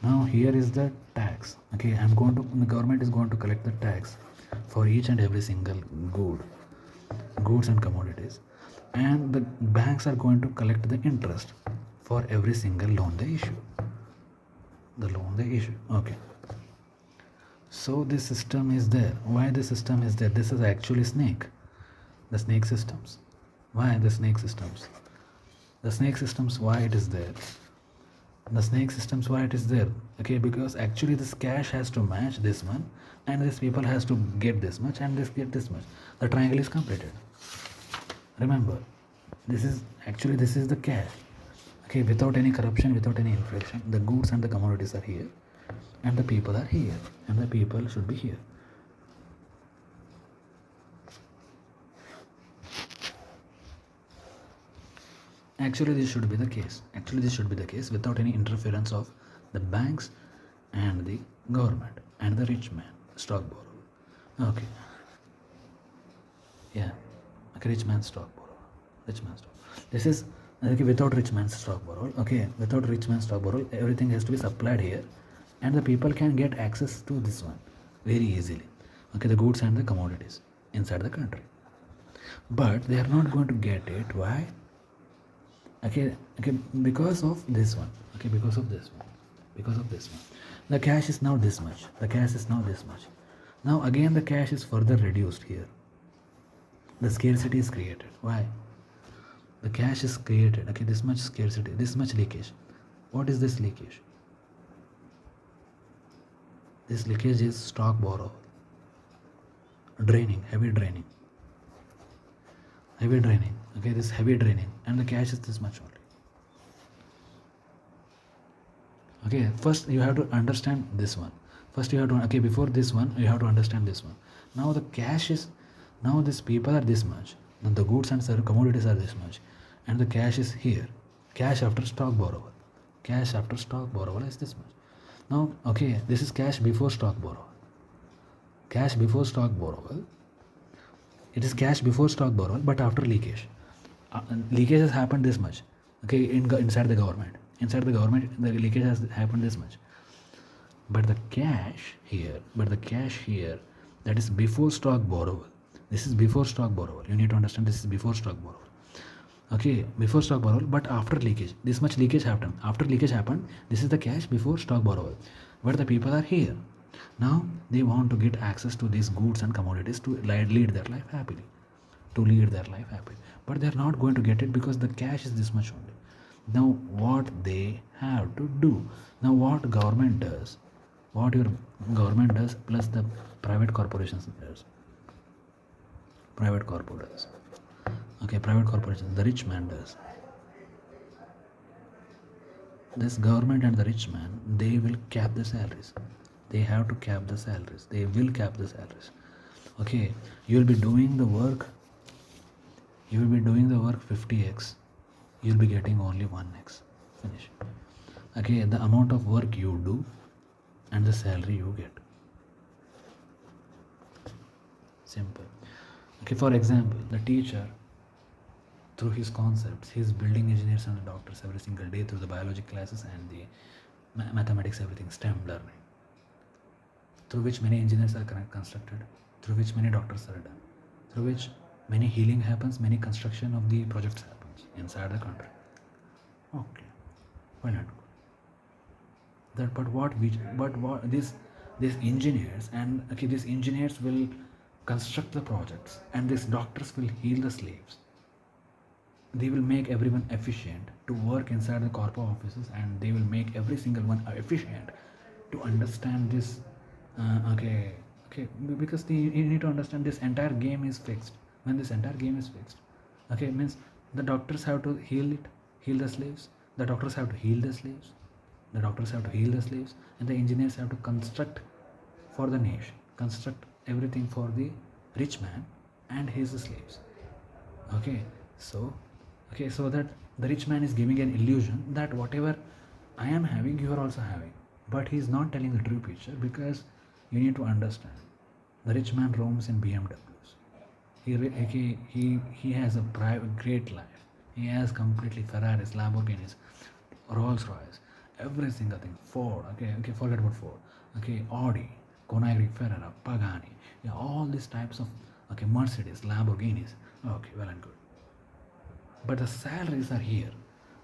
now here is the tax. Okay, the government is going to collect the tax for each and every single goods and commodities, and the banks are going to collect the interest for every single loan they issue. Okay, so this system is there. Why this system is there? This is actually the snake systems. Why the snake systems? Why it is there? Okay, because actually this cash has to match this one, and this people has to get this much, and this get this much. The triangle is completed. Remember, this is the cash. Okay, without any corruption, without any inflation, the goods and the commodities are here, and the people are here, and the people should be here. Actually, this should be the case. Without any interference of the banks and the government and the rich man, stock borrower. Okay. Yeah. Okay, rich man stock borrower. This is without rich man's stock borrower. Okay, without rich man's stock borrower, everything has to be supplied here, and the people can get access to this one very easily. Okay, the goods and the commodities inside the country. But they are not going to get it. Why? Okay, because of this one. The cash is now this much. Now again the cash is further reduced here. The scarcity is created. Why? The cash is created. Okay, this much scarcity, this much leakage. What is this leakage? This leakage is stock borrow. Heavy draining. Okay, this heavy draining, and the cash is this much only. Okay, first you have to understand this one. Before this one, you have to understand this one. Now the cash is, now these people are this much, then the goods and commodities are this much, and the cash is here. Cash after stock borrower is this much. Now, okay, this is cash before stock borrower. It is cash before stock borrower, but after leakage. Leakage has happened this much. Okay, inside the government, the leakage has happened this much. But the cash here, that is before stock borrower. This is before stock borrower. You need to understand, this is before stock borrower. Okay, before stock borrower, but after leakage, this much leakage happened. After leakage happened, this is the cash before stock borrower. But the people are here. Now they want to get access to these goods and commodities to lead their life happily. But they are not going to get it because the cash is this much only. Now what they have to do, now what government does, what your government does plus the private corporations does, private corporations, okay, private corporations, the rich man does. This government and the rich man, they will cap the salaries. They have to cap the salaries. They will cap the salaries. Okay, you will be doing the work. You will be doing the work 50x. You'll be getting only 1x. Finish. Okay, the amount of work you do and the salary you get. Simple. Okay, for example, the teacher, through his concepts, he's building engineers and doctors every single day through the biology classes and the mathematics, everything, STEM learning, through which many engineers are constructed, through which many doctors are done, through which many healing happens, many construction of the projects happens inside the country. Okay, well and good. That, but what these engineers and okay, these engineers will construct the projects and these doctors will heal the slaves. They will make everyone efficient to work inside the corporate offices, and they will make every single one efficient to understand this. Okay, because you need to understand this entire game is fixed. When this entire game is fixed, okay, means the doctors have to heal the slaves. The doctors have to heal the slaves. The doctors have to heal the slaves, and the engineers have to construct for the nation, construct everything for the rich man and his slaves. Okay, so that the rich man is giving an illusion that whatever I am having, you are also having, but he is not telling the true picture, because you need to understand the rich man roams in BMWs. He has a private great life. He has completely Ferraris, Lamborghinis, Rolls Royce, every single thing. Ford, okay, forget about Ford. Okay, Audi, Conagri, Ferrara, Pagani, yeah, all these types of Mercedes, Lamborghinis. Okay, well and good. But the salaries are here.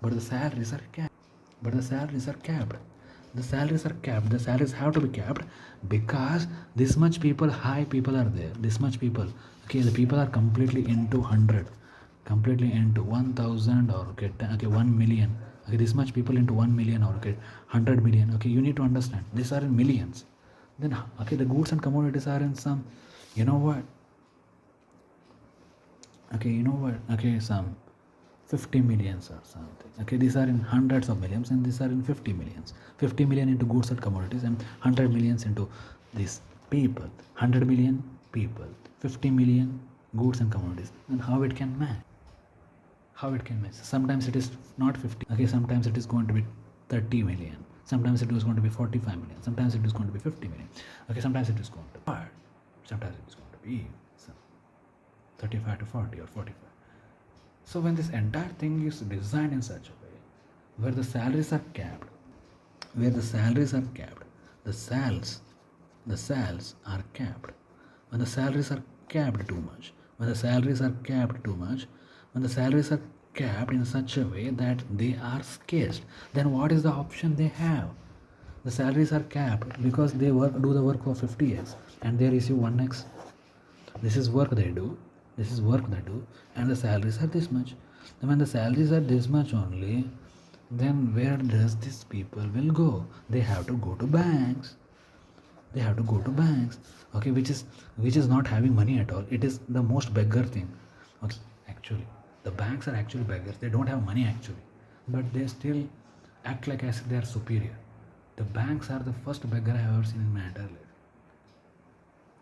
But the salaries are capped. The salaries are capped. The salaries have to be capped because this much people, high people are there. This much people. Okay, the people are completely into 100, completely into 1,000 or 1 million. Okay, this much people into 1 million or 100 million. Okay, you need to understand. These are in millions. Then the goods and commodities are in some, you know what? Some 50 millions or something. Okay, these are in hundreds of millions and these are in 50 millions. 50 million into goods and commodities and 100 millions into these people. 100 million people, 50 million goods and commodities. And how it can match? Sometimes it is not 50. Okay, sometimes it is going to be 30 million. Sometimes it is going to be 45 million. Sometimes it is going to be 50 million. Okay, sometimes it is going to be, sometimes it is going to be 35 to 40 or 45. So when this entire thing is designed in such a way where the salaries are capped, the sales are capped. When the salaries are capped too much, when the salaries are capped in such a way that they are scarce, then what is the option they have? The salaries are capped because they do the work for 50x and they receive 1x. This is work they do, and the salaries are this much. And when the salaries are this much only, then where does these people will go? They have to go to banks. Okay, which is not having money at all. It is the most beggar thing. Okay, actually, the banks are actually beggars. They don't have money actually, but they still act like as if they are superior. The banks are the first beggar I have ever seen in my entire life.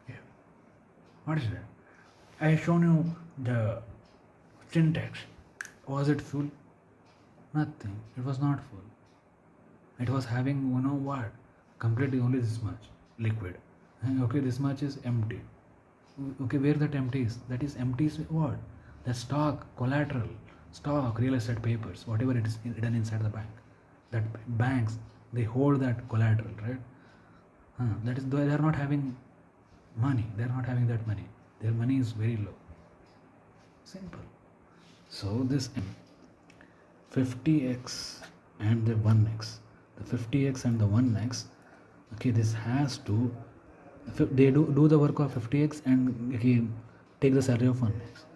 Yeah. What is that? I have shown you the syntax. Was it full? Nothing. It was not full. It was having, you know what, completely only this much liquid. Okay, this much is empty. Okay, where that empty is? That is empty is what? The stock, collateral, stock, real estate papers, whatever it is done inside the bank. That banks, they hold that collateral, right? That is, they are not having money. They are not having that money. Their money is very low. Simple. So this 50x and the 1x, the 50x and the 1x, okay, this has to, they do the work of 50x and okay, take the salary of 1x.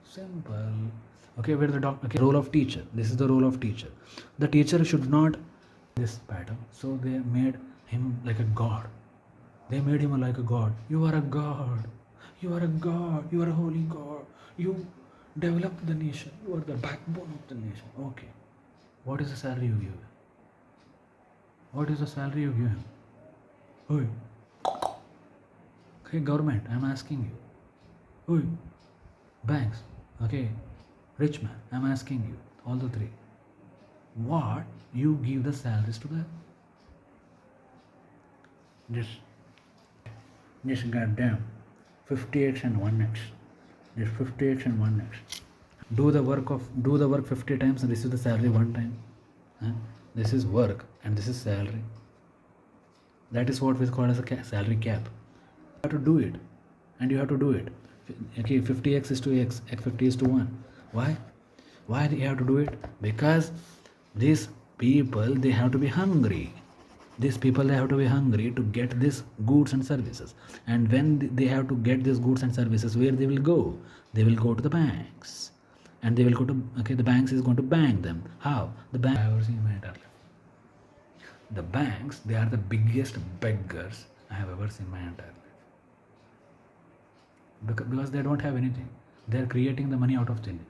Simple. Okay, where the okay, role of teacher. This is the role of teacher. The teacher should not this pattern. So they made him like a god. They made him like a god. You are a god. You are a god. You are a holy god. You develop the nation. You are the backbone of the nation. Okay. What is the salary you give him? What is the salary you give him? Hey. Okay, government, I'm asking you. Hey. Banks. Okay. Rich man, I'm asking you. All the three. What you give the salaries to them? This goddamn 50x and 1x. This 50x and 1x. Do the work 50 times and receive the salary one time. Huh? This is work and this is salary. That is what we call as a salary cap. You have to do it, and you have to do it. Okay, 50x is to x, 50 is to 1. Why? Why do you have to do it? Because these people, they have to be hungry. These people, they have to be hungry to get these goods and services. And when they have to get these goods and services, where they will go? They will go to the banks. And they will go to, okay, the banks is going to bank them. How? The bank, I have ever seen in my entire life. The banks, they are the biggest beggars I have ever seen in my entire life. Because they don't have anything. They are creating the money out of thin air.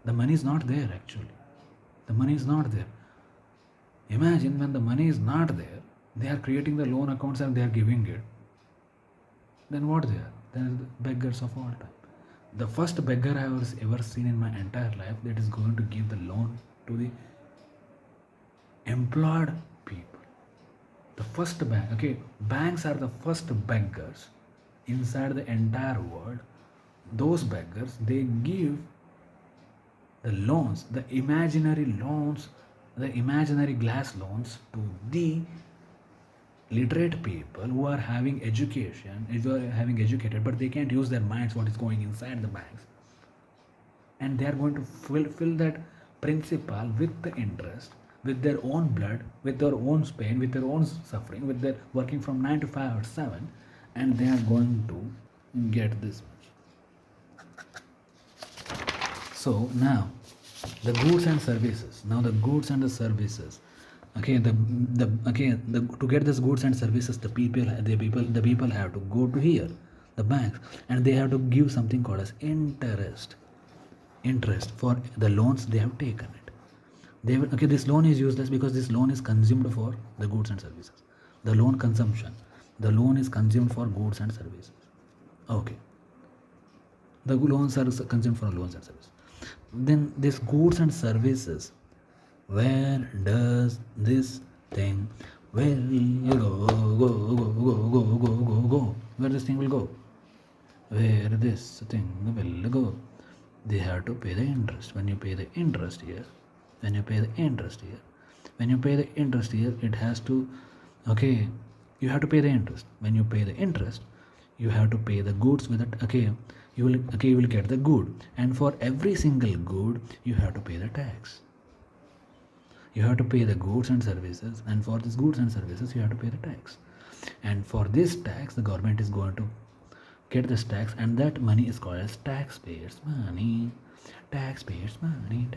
The money is not there actually. The money is not there. Imagine when the money is not there, they are creating the loan accounts and they are giving it. Then what they are? They are the beggars of all time. The first beggar I have ever seen in my entire life that is going to give the loan to the employed people. The first bank, okay, banks are the first beggars inside the entire world. Those beggars, they give the loans, the imaginary loans, the imaginary glass loans to the literate people who are having education, who are having educated, but they can't use their minds what is going inside the banks. And they are going to fill that principal with the interest, with their own blood, with their own pain, with their own suffering, with their working from 9 to 5 or 7, and they are going to get this much. So now the goods and services. Now the goods and the services. Okay, to get these goods and services, the people have to go to here, the banks, and they have to give something called as interest for the loans they have taken it. This loan is useless because this loan is consumed for the goods and services. The loan consumption. The loan is consumed for goods and services. Okay. The loans are consumed for loans and services. Then this goods and services, where does this thing will go? Where this thing will go? Where this thing will go? They have to pay the interest. When you pay the interest here, it has to, okay, you have to pay the interest. When you pay the interest, you have to pay the goods with it. Okay, you will get the good, and for every single good you have to pay the tax. You have to pay the goods and services, and for these goods and services you have to pay the tax. And for this tax, the government is going to get this tax, and that money is called as taxpayers' money. Taxpayers' money.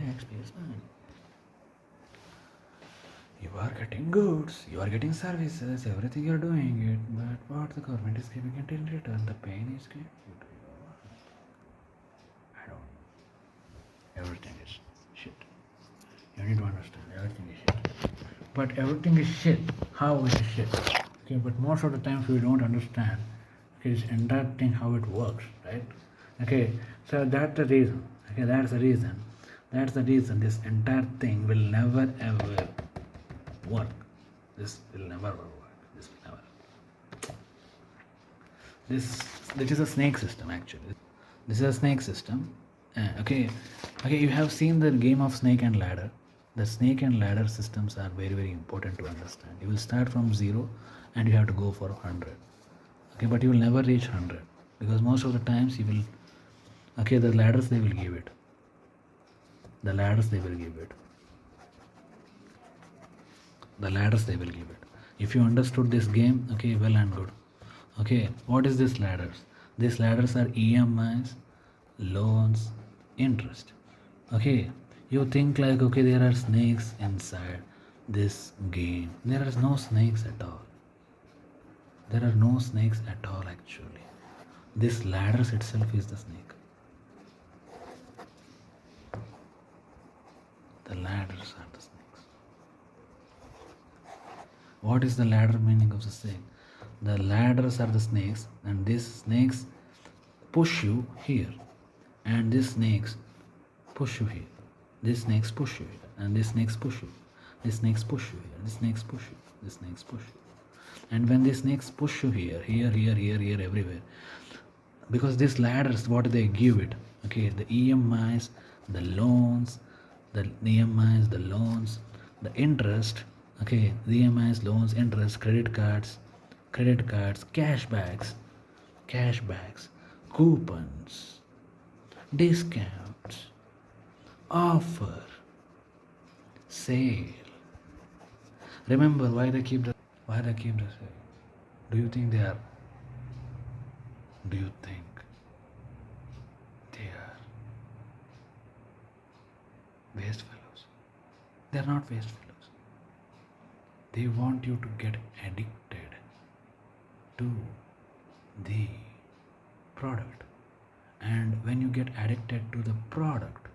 You are getting goods, you are getting services, everything you are doing it, but what the government is giving it in return, the pain is given. I don't. Everything is shit. You need to understand, everything is shit. But everything is shit. How is it shit? Okay, but most of the times we don't understand this entire thing, how it works, right? Okay, so that's the reason. Okay, that's the reason this entire thing will never ever work. This will never work. This is a snake system actually. This is a snake system. Okay, you have seen the game of snake and ladder. The snake and ladder systems are very, very important to understand. You will start from 0 and you have to go for 100. Okay, but you will never reach 100 because most of the times you will, okay, the ladders they will give it. If you understood this game, okay, well and good. Okay, what is this ladders? These ladders are EMIs, loans, interest. Okay, you think like, okay, there are snakes inside this game. There are no snakes at all. There are no snakes at all actually. This ladders itself is the snake. The ladders are the snakes. What is the ladder meaning of the snake? The ladders are the snakes, and these snakes push you here, and these snakes push you here. These snakes push you here, and these snakes push you. These snakes push you here. These snakes push you. These snakes push you. And when these snakes push you here, here, everywhere, because these ladders, what they give it, okay, the EMIs, the loans, the EMIs, the loans, the interest, okay, the EMIs, loans, interest, credit cards, cashbacks, coupons, discounts, offer, sale. Remember why they keep the sale? Do you think they are? Do you think they are waste fellows? They are not waste fellows. They want you to get addicted to the product. And when you get addicted to the product,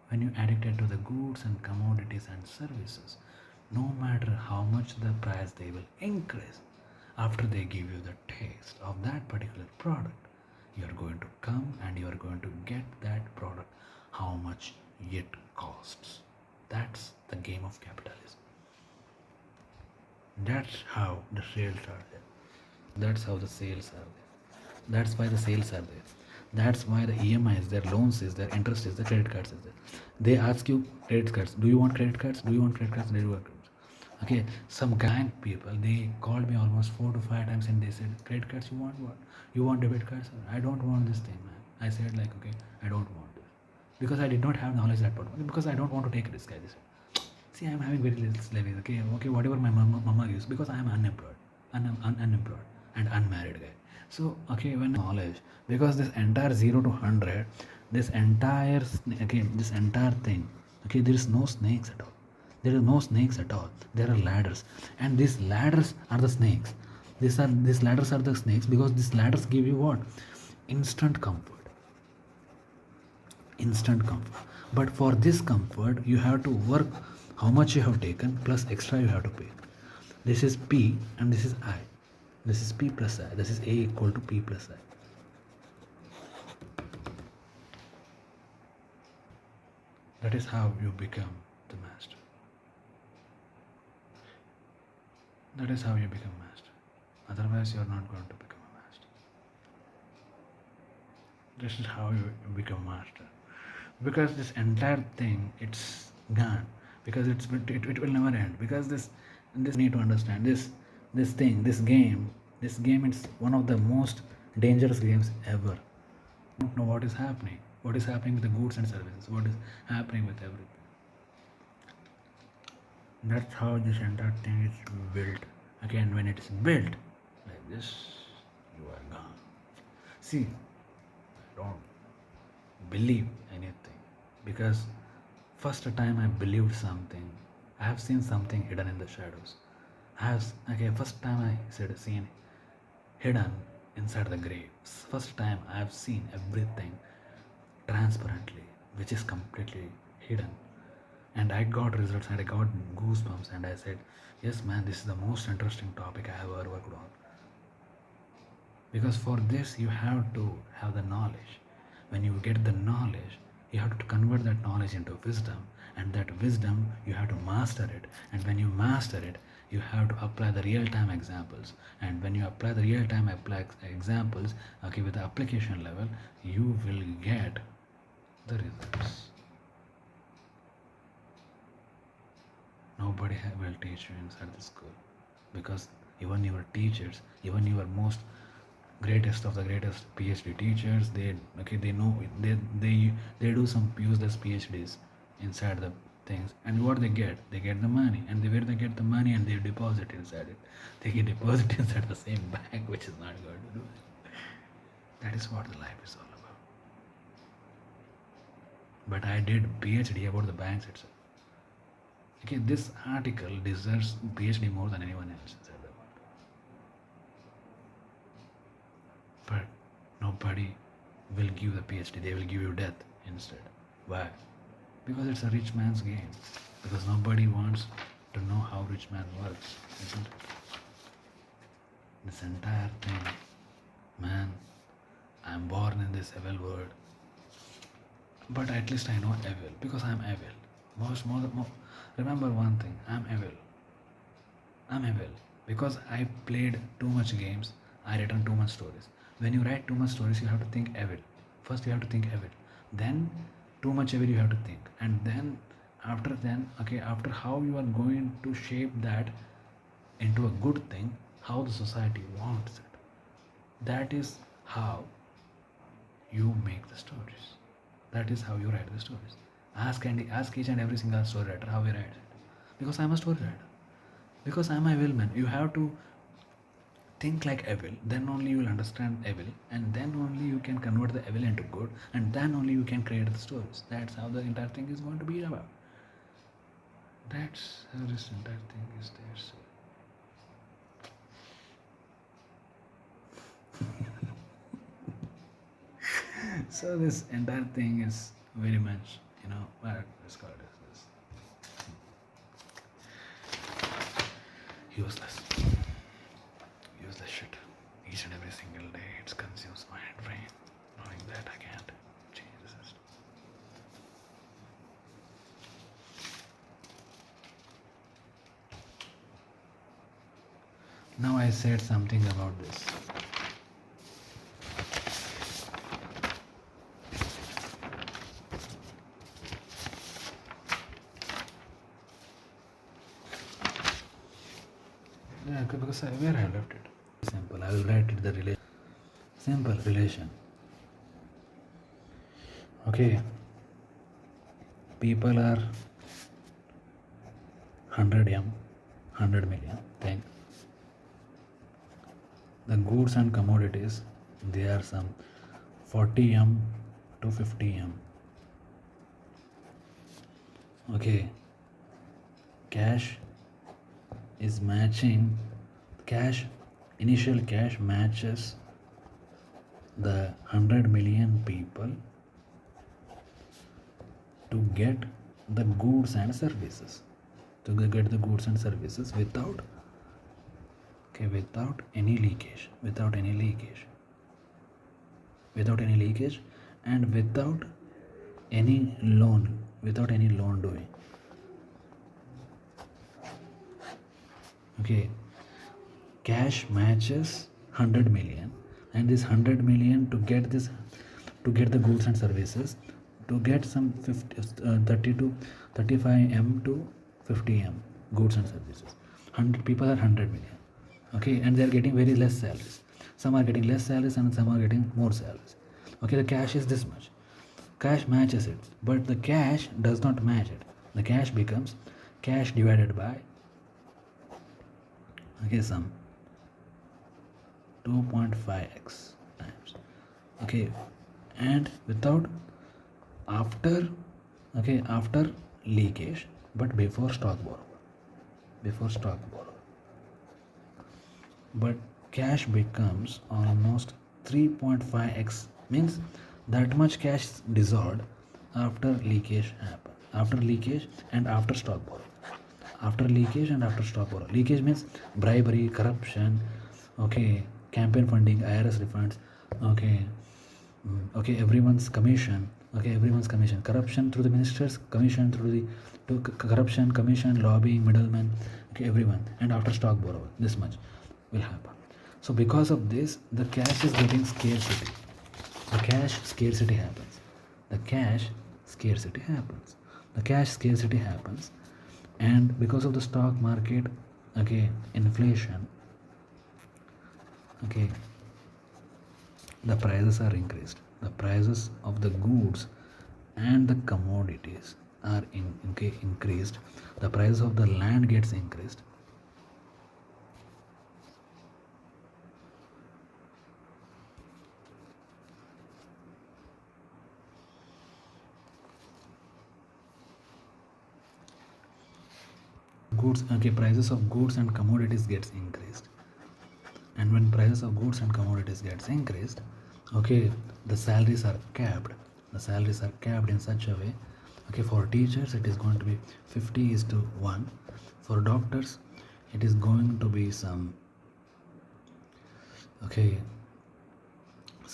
when you addicted to the goods and commodities and services, no matter how much the price they will increase, after they give you the taste of that particular product, you are going to come and you are going to get that product how much it costs. That's the game of capitalism. That's how the sales are there. That's how the sales are there. That's why the sales are there. That's why the EMIs, their loans is there, interest is there, credit cards is there. They ask you credit cards. Do you want credit cards? Do you want credit cards? Do you want credit cards? Okay, some kind people, they called me almost 4 to 5 times and they said, credit cards, you want what? You want debit cards? I don't want this thing, man. I said like, okay, I don't want this. Because I did not have knowledge that part. Because I don't want to take risk, I said. See, I'm having very little savings, okay, whatever my mama gives, because I am unemployed, unemployed and unmarried guy. So, okay, when knowledge, because this entire 0 to 100, this entire thing, okay, there is no snakes at all. There are no snakes at all. There are ladders, and these ladders are the snakes. These ladders are the snakes because these ladders give you what? Instant comfort. Instant comfort. But for this comfort, you have to work how much you have taken plus extra you have to pay. This is P and this is I. This is P plus I. This is A equal to P plus I. That is how you become the master. That is how you become master. Otherwise, you are not going to become a master. This is how you become master. Because this entire thing, it's gone. Because it will never end. Because this need to understand this thing, this game, it's one of the most dangerous games ever. You don't know what is happening. What is happening with the goods and services? What is happening with everything? That's how this entire thing is built. Again, when it is built like this, you are gone. See, don't believe anything, because first time I believed something, I have seen something hidden in the shadows. First time I said seen hidden inside the grave. First time I have seen everything transparently, which is completely hidden. And I got results and I got goosebumps and I said, yes man, this is the most interesting topic I have ever worked on. Because for this you have to have the knowledge. When you get the knowledge, you have to convert that knowledge into wisdom, and that wisdom you have to master it. And when you master it, you have to apply the real-time examples. And when you apply the real-time examples, okay, with the application level, you will get the results. Nobody will teach you inside the school, because even your teachers, even your most greatest of the greatest PhD teachers, they know they do some useless PhDs inside the things, and what they get the money, and where they get the money, and they deposit inside it. They get deposit inside the same bank, which is not going to do it. That is what the life is all about. but I did PhD about the banks itself. Okay, this article deserves PhD more than anyone else inside the world. But nobody will give the PhD, they will give you death instead. Why? Because it's a rich man's game. Because nobody wants to know how rich man works, isn't it? This entire thing, man, I'm born in this evil world. But at least I know evil because I'm evil. Remember one thing, I'm evil. I'm evil because I played too much games. I written too much stories. When you write too much stories, you have to think evil. First, you have to think evil. Then, too much evil you have to think. And then, after how you are going to shape that into a good thing, how the society wants it. That is how you make the stories. That is how you write the stories. Ask each and every single story writer how he writes it. Because I'm a story writer. Because I'm a evil man. You have to think like evil, then only you will understand evil, and then only you can convert the evil into good, and then only you can create the stories. That's how the entire thing is going to be about. That's how this entire thing is there. So this entire thing is very much, what is called this useless. Useless shit. Each and every single day it consumes my brain, knowing that I can't change the system. Now I said something about this. Yeah, because where I left it. Simple. I will write it the relation. Simple relation. Okay. People are 100 million thing. The goods and commodities, they are some 40 to 50 Okay. Cash is matching initial cash matches the 100 million people to get the goods and services without any leakage and without any loan doing. Okay, cash matches 100 million, and this 100 million to get the goods and services, to get some 30 to 35 to 50 goods and services. 100 people are 100 million. Okay, and they are getting very less salaries. Some are getting less salaries and some are getting more salaries. Okay, the cash is this much. Cash matches it, but the cash does not match it. The cash becomes cash divided by some 2.5x times. Okay, and after leakage, but before stock borrow. But cash becomes almost 3.5x, means that much cash dissolved after leakage and after stock borrow. Leakage means bribery, corruption, okay, campaign funding, IRS refunds, okay, everyone's commission, corruption through the ministers, commission through the corruption, commission, lobbying, middlemen, okay, everyone, and after stock borrow, this much will happen. So because of this, the cash is getting scarcity. The cash scarcity happens. And because of the stock market, okay, inflation, okay, the prices are increased. The prices of the goods and the commodities are increased. The price of the land gets increased. goods, okay, prices of goods and commodities gets increased. And when prices of goods and commodities gets increased, okay, the salaries are capped. The salaries are capped in such a way, okay, for teachers it is going to be 50:1. For doctors it is going to be some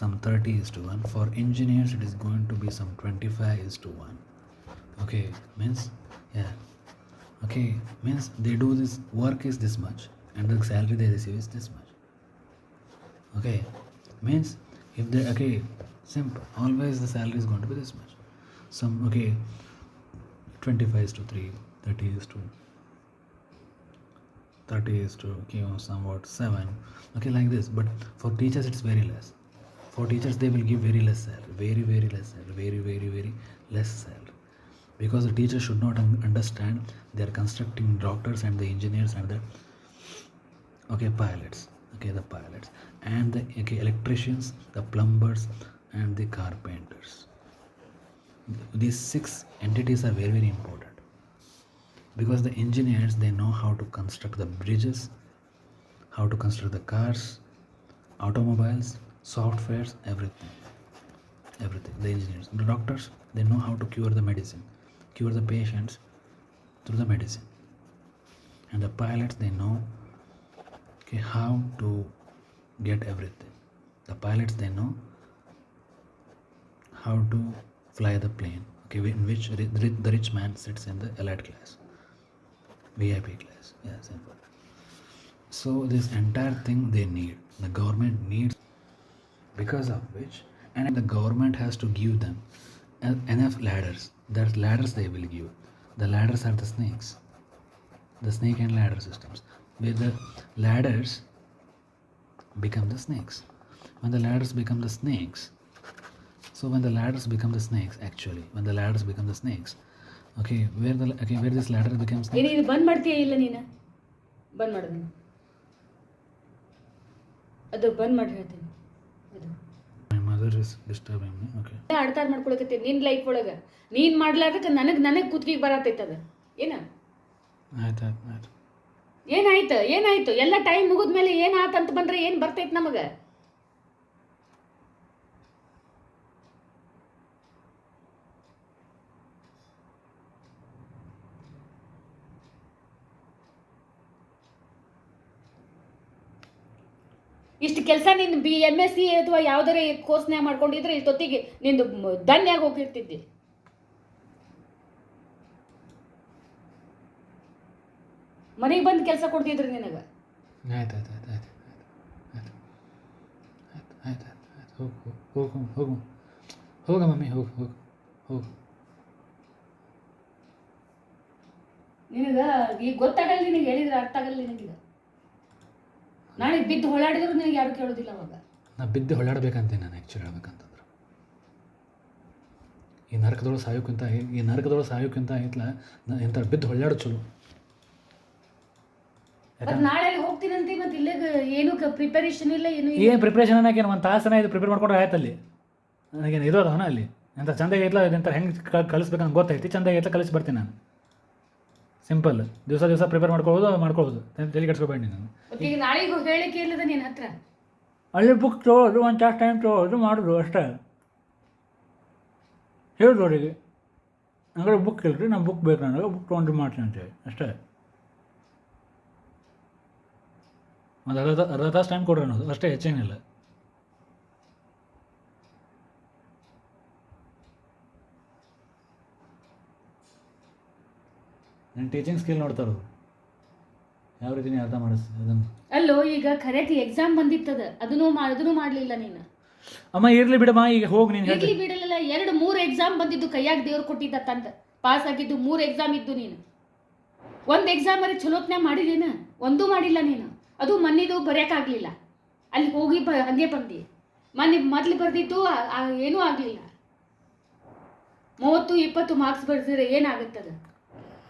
30:1. For engineers it is going to be some 25:1. Okay, means, yeah, okay, means they do this work is this much and the salary they receive is this much. Okay, means if they, okay, simple, always the salary is going to be this much. Some, okay, 25:3, 30:30, okay, or somewhat 7, okay, like this. But for teachers it's very less. For teachers they will give very less salary, very less salary, very less salary, because the teacher should not understand they are constructing doctors and the engineers and the, okay, pilots, okay, the pilots and the, okay, electricians, the plumbers and the carpenters. These 6 entities are very important, because the engineers they know how to construct the bridges, how to construct the cars, automobiles, softwares, everything. The engineers, the doctors, they know how to cure the patients through the medicine. And the pilots, they know, okay, how to get everything. The pilots, they know how to fly the plane, okay, in which the rich man sits in the elite class, VIP class. Yeah, simple. So this entire thing they need, the government needs, because of which, and the government has to give them enough ladders. That ladders they will give. The ladders are the snakes, the snake and ladder systems, where the ladders become the snakes. When the ladders become the snakes, when the ladders become the snakes, okay, where this ladder becomes snakes. ಇದು ಬಂದ್ ಮಾಡ್ತೀಯ ಇಲ್ಲ ನೀನು? ಬಂದ್ ಮಾಡಿದೀನಿ, ಅದು ಬಂದ್ ಮಾಡಿ ಹೇಳ್ತೀನಿ. ಅದು My mother is disturbing me. Okay, ಆಡ್ತಾರ ಮಾಡ್ಕೊಳಕತ್ತೀನಿ ನಿನ್ ಲೈಫ್ ಒಳಗ. ನೀನ್ ಮಾಡ್ಲಾರ್ದಕ್ಕೆ ನನಗೆ ಕುತ್ತಿಗೆ ಬರತೈತೆ ಅದು. ಆಯ್ತು. ಏನಾಯ್ತು ಎಲ್ಲ ಟೈಮ್ ಮುಗಿದ್ಮೇಲೆ ಏನಾತಂತ ಬಂದ್ರೆ ಏನ್ ಬರ್ತೈತೆ ನಮಗೆ? ಇಷ್ಟು ಕೆಲಸ ನೀನು MSc ಅಥವಾ ಯಾವ್ದಾರ ಕೋರ್ಸ್ನ್ಯಾಗ ಮಾಡ್ಕೊಂಡಿದ್ರೆ ಇಷ್ಟೊತ್ತಿಗೆ ನಿಂದು ಧನ್ಯಾಗ ಹೋಗಿರ್ತಿದ್ದೆ. ಮನೆಗೆ ಬಂದು ಕೆಲಸ ಕೊಡ್ತಿದ್ರು ನಿನಗೆ. ಆಯ್ತು. ಹೋಗ ಮಮ್ಮಿ, ಹೋಗು. ನಿನಗ ಈಗ ಗೊತ್ತಾಗಲ್ಲ, ನಿನಗೆ ಹೇಳಿದ್ರೆ ಅರ್ಥ ಆಗಲ್ಲ ನಿನಗೆ. ನಾಳೆ ಬಿದ್ದು ಹೊಳಾಡಿದ್ರು ನಿನಗೆ ಯಾರು ಕೇಳೋದಿಲ್ಲ ಅವಾಗ. ನಾ ಬಿದ್ದು ಹೊಳಾಡ್ಬೇಕಂತೀನಿ ನಾನು ಆ್ಯಕ್ಚುಲಿ ಹೇಳ್ಬೇಕಂತಂದ್ರೆ. ಈ ನರಕದೊಳಗೆ ಸಾಯೋಕ್ಕಿಂತ ಐತ್ಲ ಎಂತ ಬಿದ್ದು ಹೊಳ್ಳಾಡೋ ಚಲೋ. ನಾಳೆ ಹೋಗ್ತೀನಂತೆ, ಮತ್ತೆ ಇಲ್ಲೇ ಏನು ಪ್ರಿಪರೇಷನ್ ಇಲ್ಲ, ಏನು ಪ್ರಿಪ್ರೇಷನ್ ಅನ್ನೋಕೇನು ಒಂದು ತಾಸನ ಇದು ಪ್ರಿಪೇರ್ ಮಾಡ್ಕೊಂಡ್ರೆ ಆಯ್ತಲ್ಲಿ. ನನಗೇನು ಇರೋದವನ ಅಲ್ಲಿ ಎಂಥ ಚಂದಾಗಿ ಐತ್ಲ, ಇದೆಂತ ಹೆಂಗೆ ಕಲಿಸ್ಬೇಕಂತ ಗೊತ್ತೈತಿ, ಚಂದಾಗಿ ಐತ್ಲ ಕಲಿಸಿ ಬರ್ತೀನಿ ನಾನು. ಸಿಂಪಲ್, ದಿವಸ ಪ್ರಿಪೇರ್ ಮಾಡ್ಕೊಳ್ಳೋದು ತಲೆ ಕೆಡ್ಸ್ಕೊಬೇಡಿ ನಾನು. ಈಗ ನಾಳೆಗೂ ಹೇಳಿಕೆ ಇಲ್ಲದ ನಿನ್ನ ಹತ್ರ ಅಲ್ಲಿ ಬುಕ್ ತೊಗೊಳ್ಳೋದು, ಒಂದು ಚಾರ್ಜ್ ಟೈಮ್ ತೊಗೊಳ್ಳೋದು, ಮಾಡೋದು ಅಷ್ಟೇ. ಹೇಳೋದು ಅವರಿಗೆ, ಹಂಗಾರೆ ಬುಕ್ ಇಲ್ರಿ, ನಾನು ಬುಕ್ ಬೇಕು, ನನಗೆ ಬುಕ್ ತೊಗೊಂಡ್ರೆ ಮಾಡ್ತೀನಿ ಅಂತೇಳಿ ಅಷ್ಟೇ. ಒಂದು ಅರ್ಧ ತಾಸು ಟೈಮ್ ಕೊಡ್ರಿ ಅನ್ನೋದು ಅಷ್ಟೇ, ಹೆಚ್ಚೇನಿಲ್ಲ. ನನ್ನ ಟೀಚಿಂಗ್ ಸ್ಕಿಲ್ ನೋಡ್ತಾರೋದು ಯಾವ ರೀತಿ ಅರ್ಥ ಮಾಡಿಸ್ತೀನಿ ಅದನ್ನು. ಅಲ್ಲೋ ಈಗ ಕರೆಕ್ಟ್ ಎಕ್ಸಾಮ್ ಬಂದಿತ್ತದ, ಅದನ್ನು ಮಾಡಲಿಲ್ಲ ನೀನು. ಅಮ್ಮ ಇರ್ಲಿ ಬಿಡಮ್ಮ, ಈಗ ಹೋಗಿ ನೀನು ಇರ್ಲಿ ಬಿಡಲಿಲ್ಲ. 2-3 ಎಕ್ಸಾಮ್ ಬಂದಿದ್ದು, ಕೈಯಾಗ ದೇವ್ರು ಕೊಟ್ಟಿದ್ದ ತಂದ ಪಾಸ್ ಆಗಿದ್ದು. 3 ಎಕ್ಸಾಮ್ ಇದ್ದು, ನೀನು ಒಂದು ಎಕ್ಸಾಮ್ ಅರೆ ಚಲೋತ್ನೇ ಮಾಡಿದೇನ? ಒಂದೂ ಮಾಡಿಲ್ಲ ನೀನು. ಅದು ಮೊನ್ನೆದು ಬರೆಯೋಕ್ಕಾಗಲಿಲ್ಲ, ಅಲ್ಲಿ ಹೋಗಿ ಹಾಗೆ ಬಂದಿ. ಮೊದಲು ಬರೆದಿದ್ದು ಏನೂ ಆಗಲಿಲ್ಲ. 30-20 ಮಾರ್ಕ್ಸ್ ಬರ್ಸಿದ್ರೆ ಏನಾಗುತ್ತದ?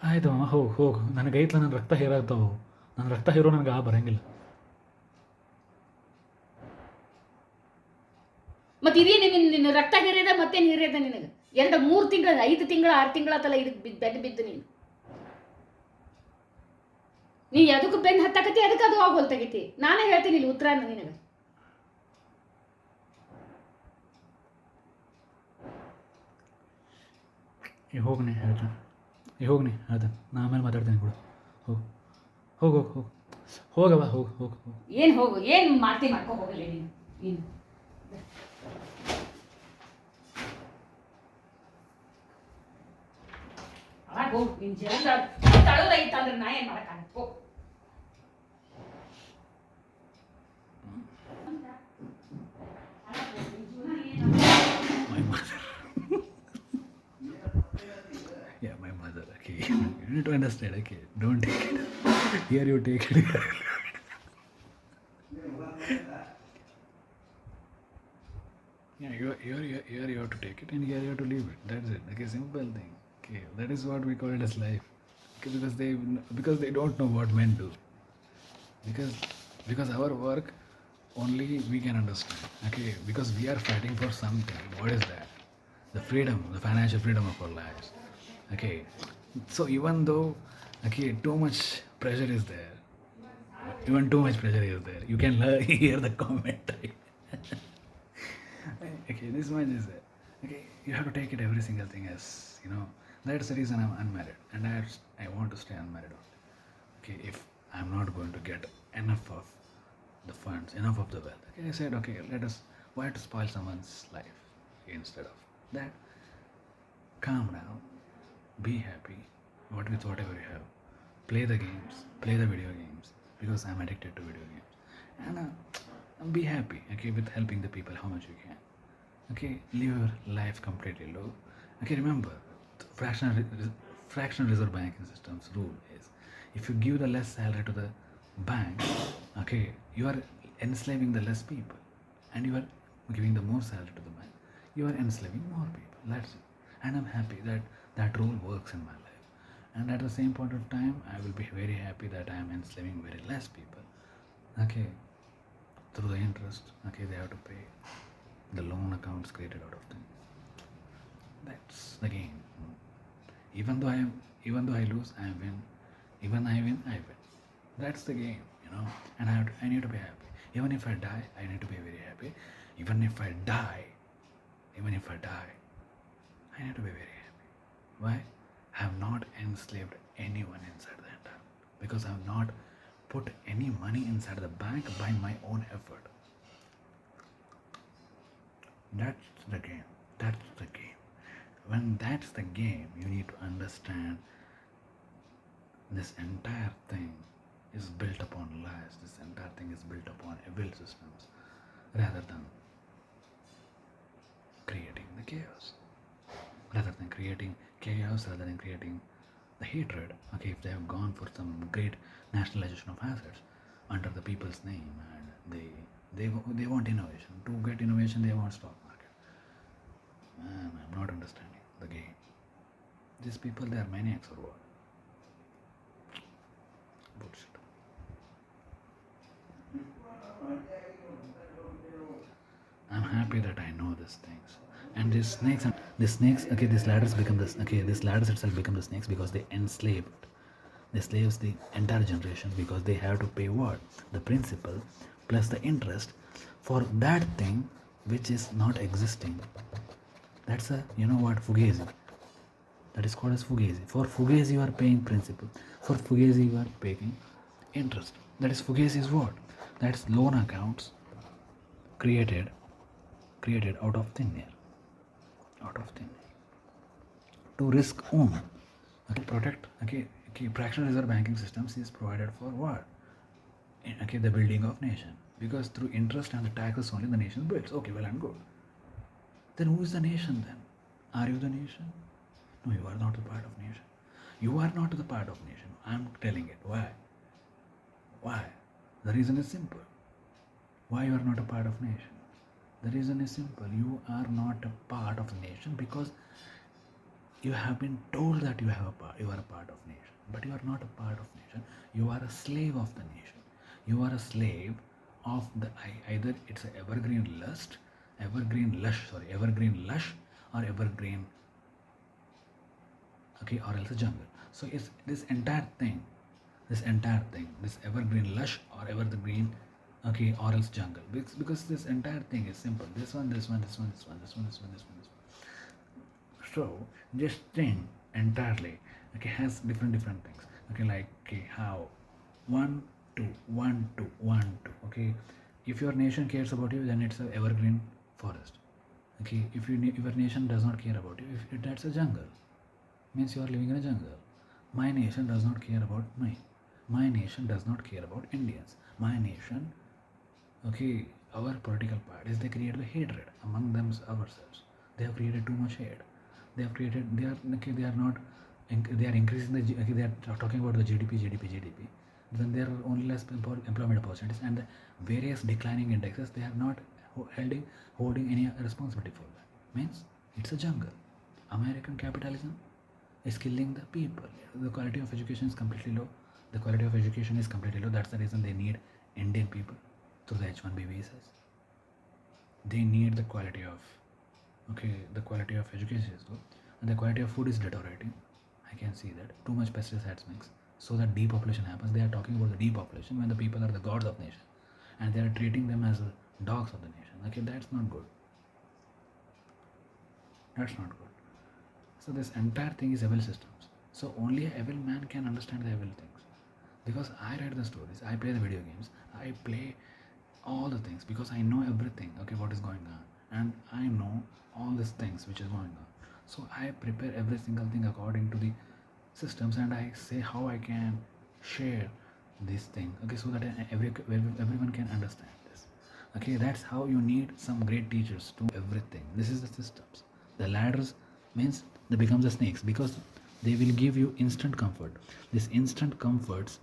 ಆಯ್ತು ಅಮ್ಮ, ಹೋಗು. ನನಗೆ ಐತ್ಲ, ನನ್ನ ರಕ್ತ ಹೇರಾಗ್ತಾವೆ. ನನ್ನ ರಕ್ತ ಹೀರೋ ನನಗೆ ಬರೋಂಗಿಲ್ಲ. ಮತ್ತೆ ಇದೇನು ನಿನ್ನ ರಕ್ತ ಹಿರಿಯದ, ಮತ್ತೇನು ಹಿರಿಯದ ನಿನಗೆ? 2-3 ತಿಂಗಳು, 5 ತಿಂಗಳು 6 ತಿಂಗಳ ತಲ ಇದಕ್ಕೆ ಬಿದ್ದು ನೀನು. ನೀ ಅದಕ್ಕೆ ಬೆನ್ನು ಹತ್ತಾಕತಿ, ಅದಕ್ಕೆ ಅದು ಆಗಿ ಹೊಲ್ ತೆಗಿತಿ. ನಾನೇ ಹೇಳ್ತೀನಿ ಇಲ್ಲಿ ಉತ್ತರ ನಿನಗೆ. ಹೋಗ್ನಿ ಹೇಳ್ತಾನೆ, ಹೋಗ್ನಿ ಹೇಳ್ತಾನೆ, ನಾ ಆಮೇಲೆ ಮಾತಾಡ್ತೀನಿ ಕೂಡ. ಹೋಗು ಹೋಗು ಹೋಗು ಹೋಗವ, ಹೋಗು ಹೋಗು ಹೋಗು. ಏನು ಹೋಗು, ಏನು ಮಾಡ್ಕೊ ಹೋಗಲಿ ನೀನು. ಏನು ಹೋಗು, ನಿನ್ನ ಜೀವನ ತಳೋದಾಗಿತ್ತಂದ್ರೆ ನಾ ಏನು ಮಾಡೋಕ್ಕಾಗತ್ತೆ. ಹೋಗು. My mother. Yeah, my mother. Okay, you need to understand. Okay, don't take it. Here you take it. Yeah, here you have to take it, and here you have to leave it. That's it. Okay, simple thing. Okay, that is what we call it as life. Okay, because they don't know what men do. Because our work only we can understand. Okay, because we are fighting for something. What is that? The freedom, the financial freedom of our lives. Okay, so even though too much pressure is there, even too much pressure is there, you can hear the comment. Right? Okay, this much is there. Okay, you have to take it every single thing as That's the reason I'm unmarried, and I want to stay unmarried only. Okay, if I'm not going to get enough of the funds, enough of the wealth. Okay, I said, okay, why to spoil someone's life? Okay, instead of that, calm down, be happy, with whatever you have. Play the games, play the video games, because I'm addicted to video games. And be happy, okay, with helping the people how much you can. Okay, live your life completely low. Okay, remember, the fractional reserve banking system's rule is, if you give the less salary to the bank, okay, you are enslaving the less people, and you are giving the more salary to the bank, you are enslaving more people. That's it. And I'm happy that rule works in my life. And at the same point of time, I will be very happy that I am enslaving very less people. Okay, through the interest, okay, they have to pay the loan accounts created out of them. That's the game. Even though I lose, I win. Even I win, I win. That's the game, And I need to be happy. Even if I die, I need to be very happy. Even if I die, I need to be very happy. Why? I have not enslaved anyone inside the entire, because I have not put any money inside the bank by my own effort. That's the game. When that's the game, you need to understand this entire thing is built upon lies. This entire thing is built upon evil systems, rather than creating the chaos. Rather than creating the hatred. Okay, if they have gone for some great nationalization of assets under the people's name, and they want innovation. To get innovation, they want stock market. Man, I'm not understanding the game. These people, they are maniacs or what? Bullshit. I'm happy that I know these things. And these snakes, okay, these ladders itself become the snakes because they enslave it. They slaves the entire generation because they have to pay what? The principal plus the interest for that thing which is not existing. That's fugazi. That is called as fugazi. For fugazi you are paying principal. For fugazi you are paying interest. That is fugazi is what? That's loan accounts created out of thin air. To risk own. Okay, protect. Okay, fractional reserve banking systems is provided for what? Okay, the building of nation. Because through interest and the taxes only the nation builds. Okay, well and good. Then who is the nation then? Are you the nation? No, you are not the part of nation. You are not the part of nation. I am telling it. Why? The reason is simple. Why you are not a part of nation? The reason is simple. You are not a part of the nation because you have been told that you are a part of nation. But you are not a part of nation. You are a slave of the nation. You are a slave of the either it's an evergreen lush, or evergreen, okay, or else a jungle. So it's this entire thing. this entire thing, this evergreen lush or evergreen, okay, or else jungle. Because this entire thing is simple. This one, this one, this one, this one, this one, this one, this one, this one. So this thing entirely, okay, has different things. Okay, like, okay, how 1 2 1 2 1 2. Okay, if your nation cares about you, then it's a evergreen forest. Okay, if your nation does not care about you, if that's a jungle, means you are living in a jungle. My nation does not care about me. My nation does not care about Indians. My nation, okay, our political parties, they create the hatred among them ourselves. They have created too much hate. They have created. They are okay. They are not. They are increasing the. Okay, they are talking about the GDP. Then there are only less employment opportunities and the various declining indexes. They are not holding any responsibility for that. Means it's a jungle. American capitalism is killing the people. The quality of education is completely low. The quality of education is completely low. That's the reason they need Indian people through the H1B visas. They need the quality of, okay, the quality of education is low, and the quality of food is deteriorating. I can see that too much pesticides mix, so that depopulation happens. They are talking about the depopulation when the people are the gods of nation, and they are treating them as dogs of the nation. Okay, that's not good. That's not good. So this entire thing is evil systems. So only a evil man can understand the evil things. Because I read the stories, I play the video games, I play all the things because I know everything, okay, what is going on. And I know all these things which is going on. So I prepare every single thing according to the systems, and I say how I can share this thing, okay, so that everyone can understand this. Okay, that's how you need some great teachers to everything. This is the systems. The ladders means they become the snakes because they will give you instant comfort. These instant comforts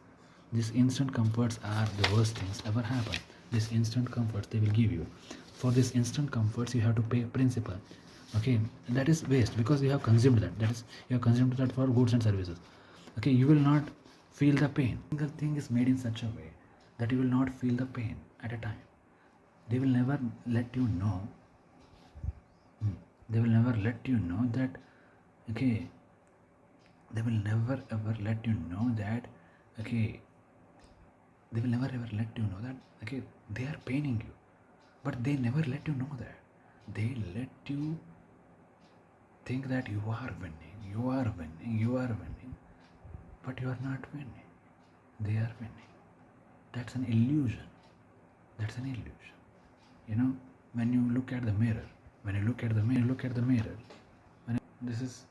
are the worst things ever happen. These instant comforts they will give you. For these instant comforts you have to pay principal. Okay, that is waste because you have consumed that. That is, you have consumed that for goods and services. Okay, you will not feel the pain. Single thing is made in such a way that you will not feel the pain at a time. They will never let you know. They will never let you know that. Okay, they will never ever let you know that. Okay, they will never ever let you know that. Okay, they are paining you, but they never let you know that. They let you think that you are winning, but you are not winning. They are winning. That's an illusion. You know, when you look at the mirror, this is,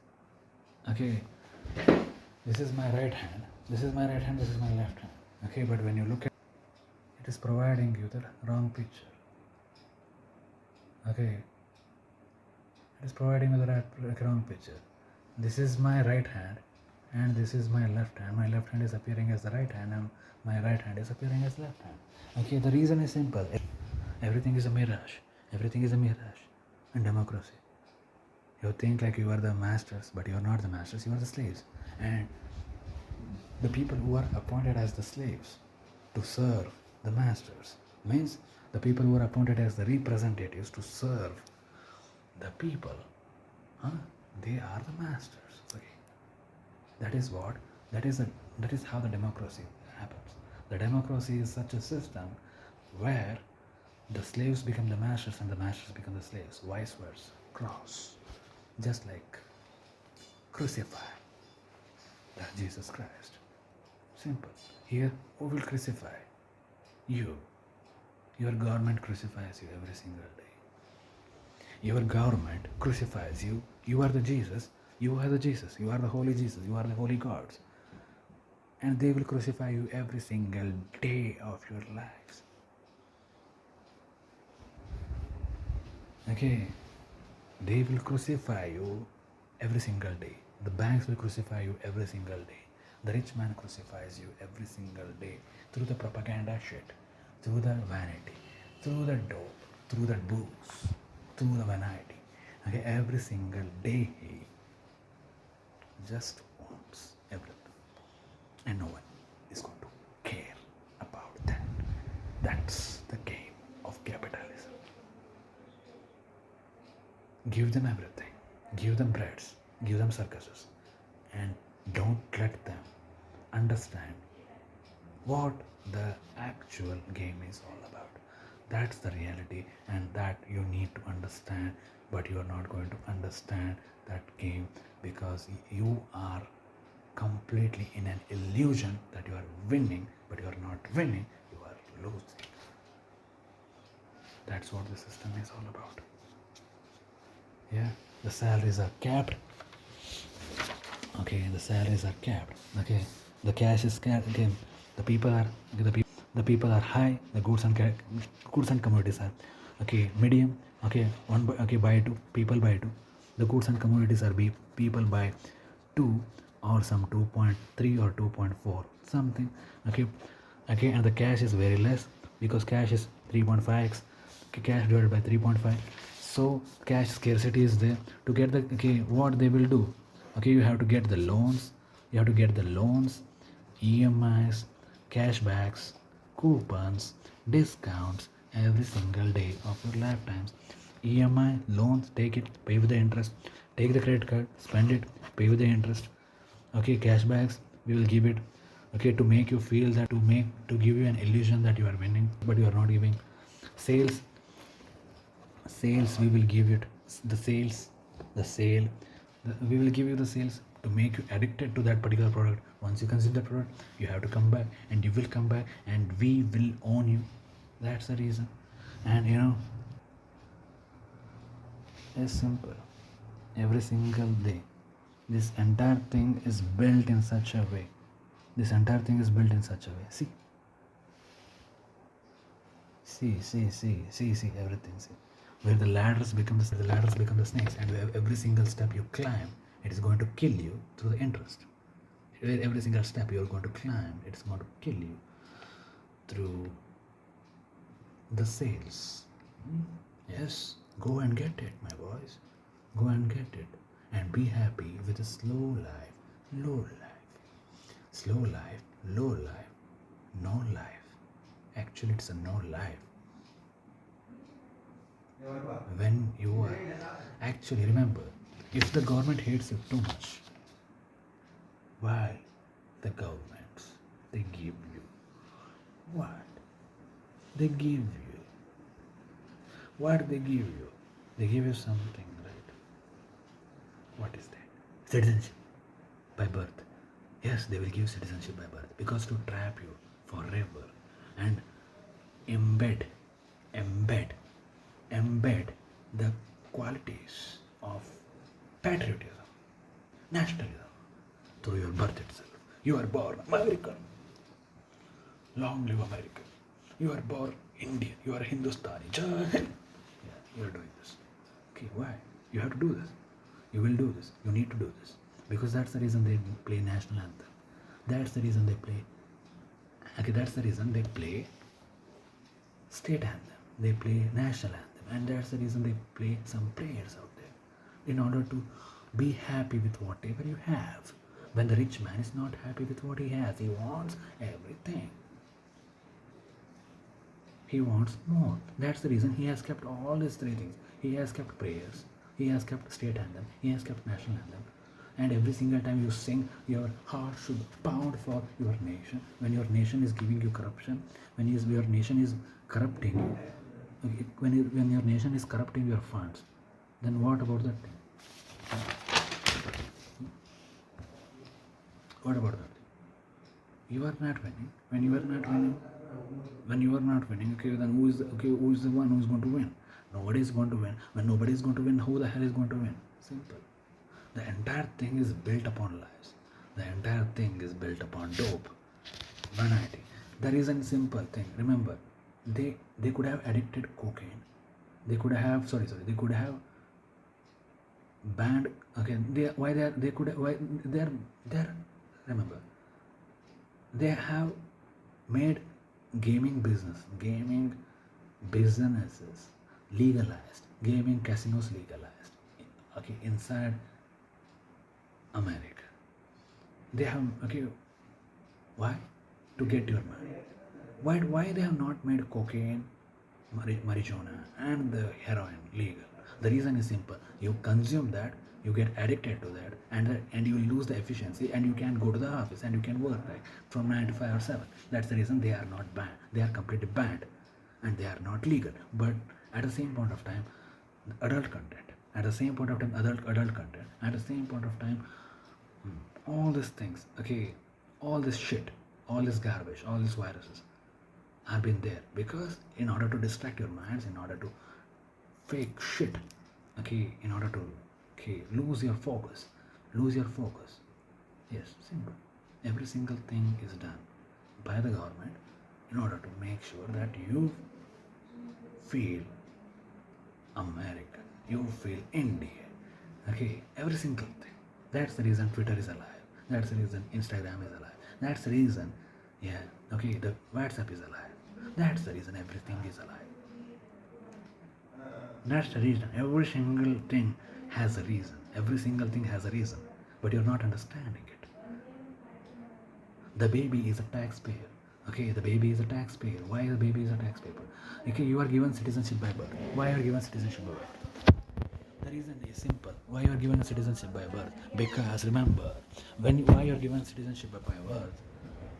okay, this is my right hand, this is my left hand. Okay, but when you look at it, is providing you the wrong picture. Okay, it is providing you the wrong picture. This is my right hand and this is my left hand. My left hand is appearing as the right hand and my right hand is appearing as left hand. Okay, the reason is simple. Everything is a mirage. In democracy, you think like you are the masters, but you are not the masters, you are the slaves. And the people who are appointed as the slaves to serve the masters means the people who are appointed as the representatives to serve the people, they are the masters. Okay, that is how the democracy happens. The democracy is such a system where the slaves become the masters and the masters become the slaves, vice versa, cross, just like crucify Jesus Christ. Simple. Here, who will crucify you? Your government crucifies you every single day. Your government crucifies you. You are the Jesus. You are the Jesus. You are the holy Jesus. You are the holy gods. And they will crucify you every single day of your lives. Okay, they will crucify you every single day. The banks will crucify you every single day. The rich man crucifies you every single day through the propaganda shit, through the vanity, through the dope, through the booze, through the vanity. Okay, every single day he just wants everything, and no one is going to care about that. That's the game of capitalism. Give them everything, give them breads, give them circuses, and don't let them understand what the actual game is all about. That's the reality, and that you need to understand, but you are not going to understand that game because you are completely in an illusion that you are winning, but you are not winning, you are losing. That's what the system is all about. Yeah, the salaries are capped. Okay, the salaries are capped. Okay, the cash is capped. Okay, the people are the people are high. The goods and commodities are okay medium. Okay, okay buy two, people buy two. The goods and commodities are people buy two or some 2.3 or 2.4 something. Okay, okay, and the cash is very less because cash is 3.5x. Okay, cash divided by 3.5. So cash scarcity is there. To get the okay, what they will do? Okay, you have to get the loans. You have to get the loans, EMIs, cashbacks, coupons, discounts every single day of your lifetimes. EMI, loans, take it, pay with the interest. Take the credit card, spend it, pay with the interest. Okay, cashbacks, we will give it. Okay, to make you feel that to give you an illusion that you are winning, but you are not giving. Sales, we will give it the sales, the sale, we will give you the sales to make you addicted to that particular product. Once you consume that product, you have to come back, and you will come back, and we will own you. That's the reason. And it's simple. Every single day, this entire thing is built in such a way. This entire thing is built in such a way. See everything. See where the ladders become the snakes, and where every single step you climb, it is going to kill you through the interest. Where every single step you are going to climb, it is going to kill you through the sales. Yes, go and get it, my boys. Go and get it, and be happy with a slow life, low life, slow life, low life, no life. Actually, it's a no life. When you are actually remember, if the government hates you too much, why the governments they give you what they give you? What they give you? They give you something, right? What is that? Citizenship by birth. Yes, they will give citizenship by birth because to trap you forever and embed the qualities of patriotism, nationalism through your birth itself. You are born American. Long live America. You are born Indian. You are Hindustani. Jai Hind. Yeah, you are doing this. Okay, why? You have to do this. You will do this. You need to do this. Because that's the reason they play national anthem. That's the reason they play. Okay, that's the reason they play state anthem. They play national anthem. And that's the reason they play some prayers out there. In order to be happy with whatever you have. When the rich man is not happy with what he has, he wants everything. He wants more. That's the reason he has kept all these three things. He has kept prayers. He has kept state anthem. He has kept national anthem. And every single time you sing, your heart should pound for your nation. When your nation is giving you corruption, when your nation is corrupting you, when your nation is corrupting your funds, then what about that thing? What about that? You are not winning. When you are not winning, okay, then who is the one who is going to win? Nobody is going to win. When nobody is going to win, who the hell is going to win? Simple. The entire thing is built upon lies. The entire thing is built upon dope, vanity. The reason is simple thing. Remember, they could have addicted cocaine. They could have they could have banned. Okay, remember, they have made gaming businesses legalized, gaming casinos legalized. Okay, inside America. They have why? To get your money. Why they have not made cocaine, marijuana and the heroin legal? The reason is simple. You consume that, you get addicted to that, and you will lose the efficiency, and you can go to the office and you can work right from 9 to 5 or 7. That's the reason they are not banned. They are completely banned, and they are not legal. But at the same point of time, adult content. At the same point of time, adult content. At the same point of time, all these things. Okay, all this shit, all this garbage, all these viruses have been there because in order to distract your minds, in order to fake shit, okay, in order to lose your focus, yes, simple. Every single thing is done by the government in order to make sure that you feel American, you feel Indian, okay, every single thing. That's the reason Twitter is alive, that's the reason Instagram is alive, that's the reason, yeah, okay, the WhatsApp is alive, that's the reason everything is alive. That's the reason. Every single thing has a reason. Every single thing has a reason. But you're not understanding it. The baby is a taxpayer. Okay, the baby is a taxpayer. Why the baby is a taxpayer? Okay, you are given citizenship by birth. Why are you given citizenship by birth? The reason is simple. Why you are given a citizenship by birth? Because remember, why you are given citizenship by birth,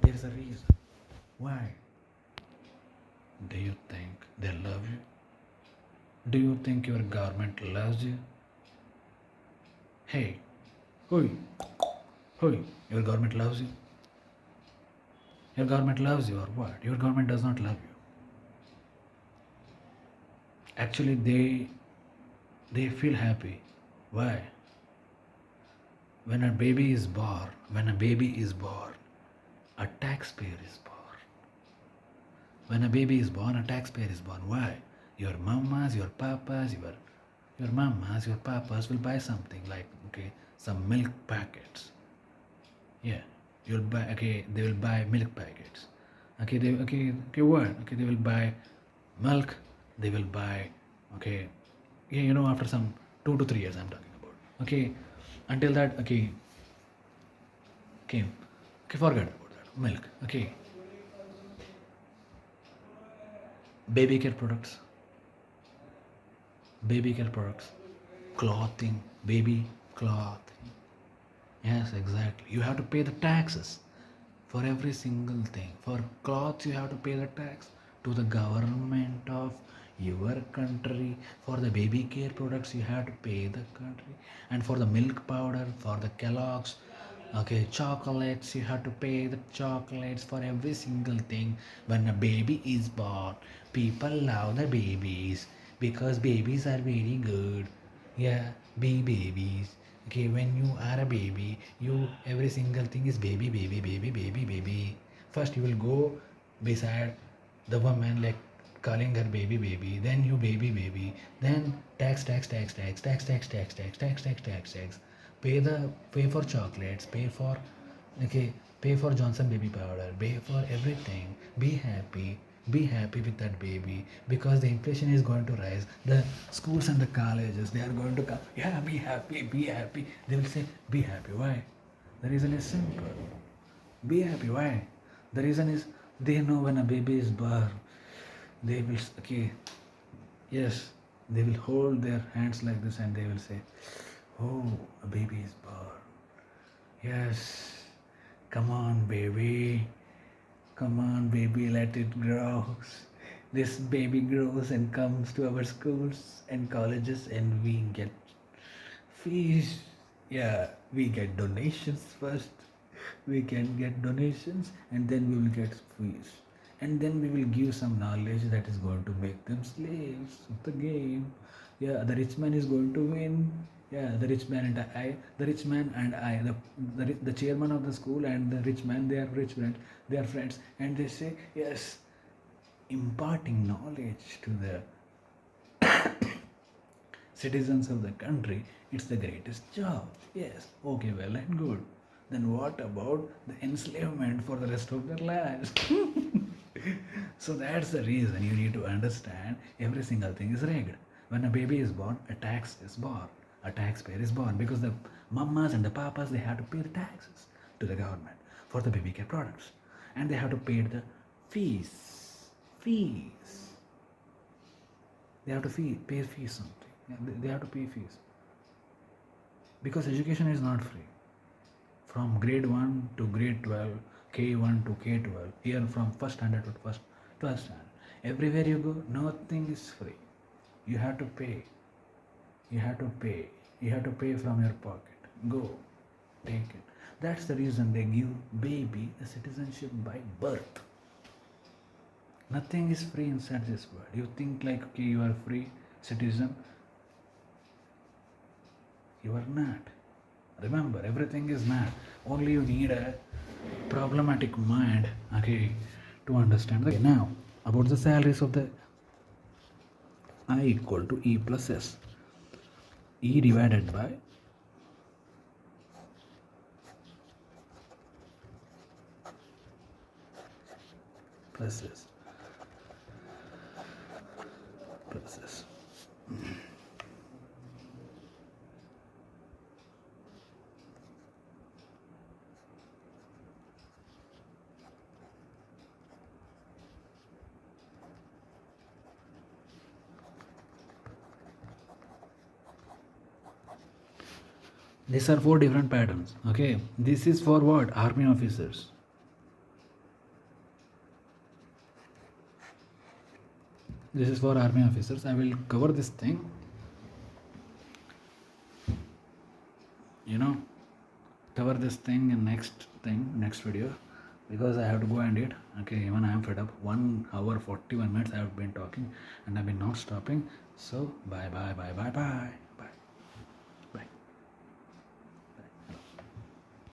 there is a reason. Why? Do you think they love you? Do you think your government loves you? Hey, hoi, your government loves you? Your government loves you or what? Your government does not love you. Actually, they feel happy. Why? When a baby is born, a taxpayer is born. When a baby is born, a taxpayer is born. Why? Your mamas, your papas, your mamas, your papas will buy something like some milk packets. Yeah, you'll buy. Okay, they will buy milk packets. Okay, what? Okay, they will buy milk. They will buy. Okay, yeah, after some 2 to 3 years, I'm talking about. Okay, until that. Okay, forget about that milk. Okay, baby care products, clothing, baby clothing. Yes, exactly. You have to pay the taxes for every single thing. For clothes, you have to pay the tax to the government of your country. For the baby care products, you have to pay the country. And for the milk powder, for the Kellogg's, okay, chocolates, you have to pay the chocolates for every single thing. When a baby is born, people love the babies because babies are very good. Yeah, be babies. Okay, when you are a baby, you every single thing is baby, baby, baby, baby, baby. First, you will go beside the woman like calling her baby, baby. Then you baby, baby. Then tax, tax, tax, tax, tax, tax, tax, tax, tax, tax, tax, tax. Pay for chocolates. Pay for Johnson baby powder. Pay for everything. Be happy. Be happy with that baby because the inflation is going to rise. The schools and the colleges, they are going to come. Yeah, be happy, be happy. They will say, be happy. Why? The reason is simple. Be happy. Why? The reason is they know when a baby is born, they will, yes, they will hold their hands like this and they will say, oh, a baby is born. Yes, come on, baby. Come on, baby, let it grow. This baby grows and comes to our schools and colleges, and we get fees. Yeah, we get donations first. We can get donations, and then we will get fees. And then we will give some knowledge that is going to make them slaves of the game. Yeah, the rich man is going to win. Yeah, the rich man and I, the chairman of the school and the rich man, they are friends, and they say yes, imparting knowledge to the citizens of the country, it's the greatest job. Yes, okay, well and good. Then what about the enslavement for the rest of their lives? So that's the reason you need to understand every single thing is rigged. When a baby is born, a tax is born. A taxpayer is born because the mamas and the papas, they have to pay the taxes to the government for the baby care products. And they have to pay the fees. They have to pay fees something. Yeah, they have to pay fees. because education is not free. From grade 1 to grade 12, K1 to K12, here from first standard to first 12th standard. Everywhere you go, nothing is free. You have to pay. You have to pay. You have to pay from your pocket. Go, take it. That's the reason they give baby a citizenship by birth. Nothing is free inside this world. You think like, okay, you are free citizen. You are not. Remember, everything is not. Only you need a problematic mind, okay, to understand. Okay, now, about the salaries of the I equal to E plus S. E divided by plus S. Plus S. These are 4 different patterns. Okay, this is for what? Army officers. This is for army officers. I will cover this thing. Cover this thing in next video, because I have to go and eat. Okay, even I am fed up. 1 hour 41 minutes I have been talking and I've been not stopping. So bye.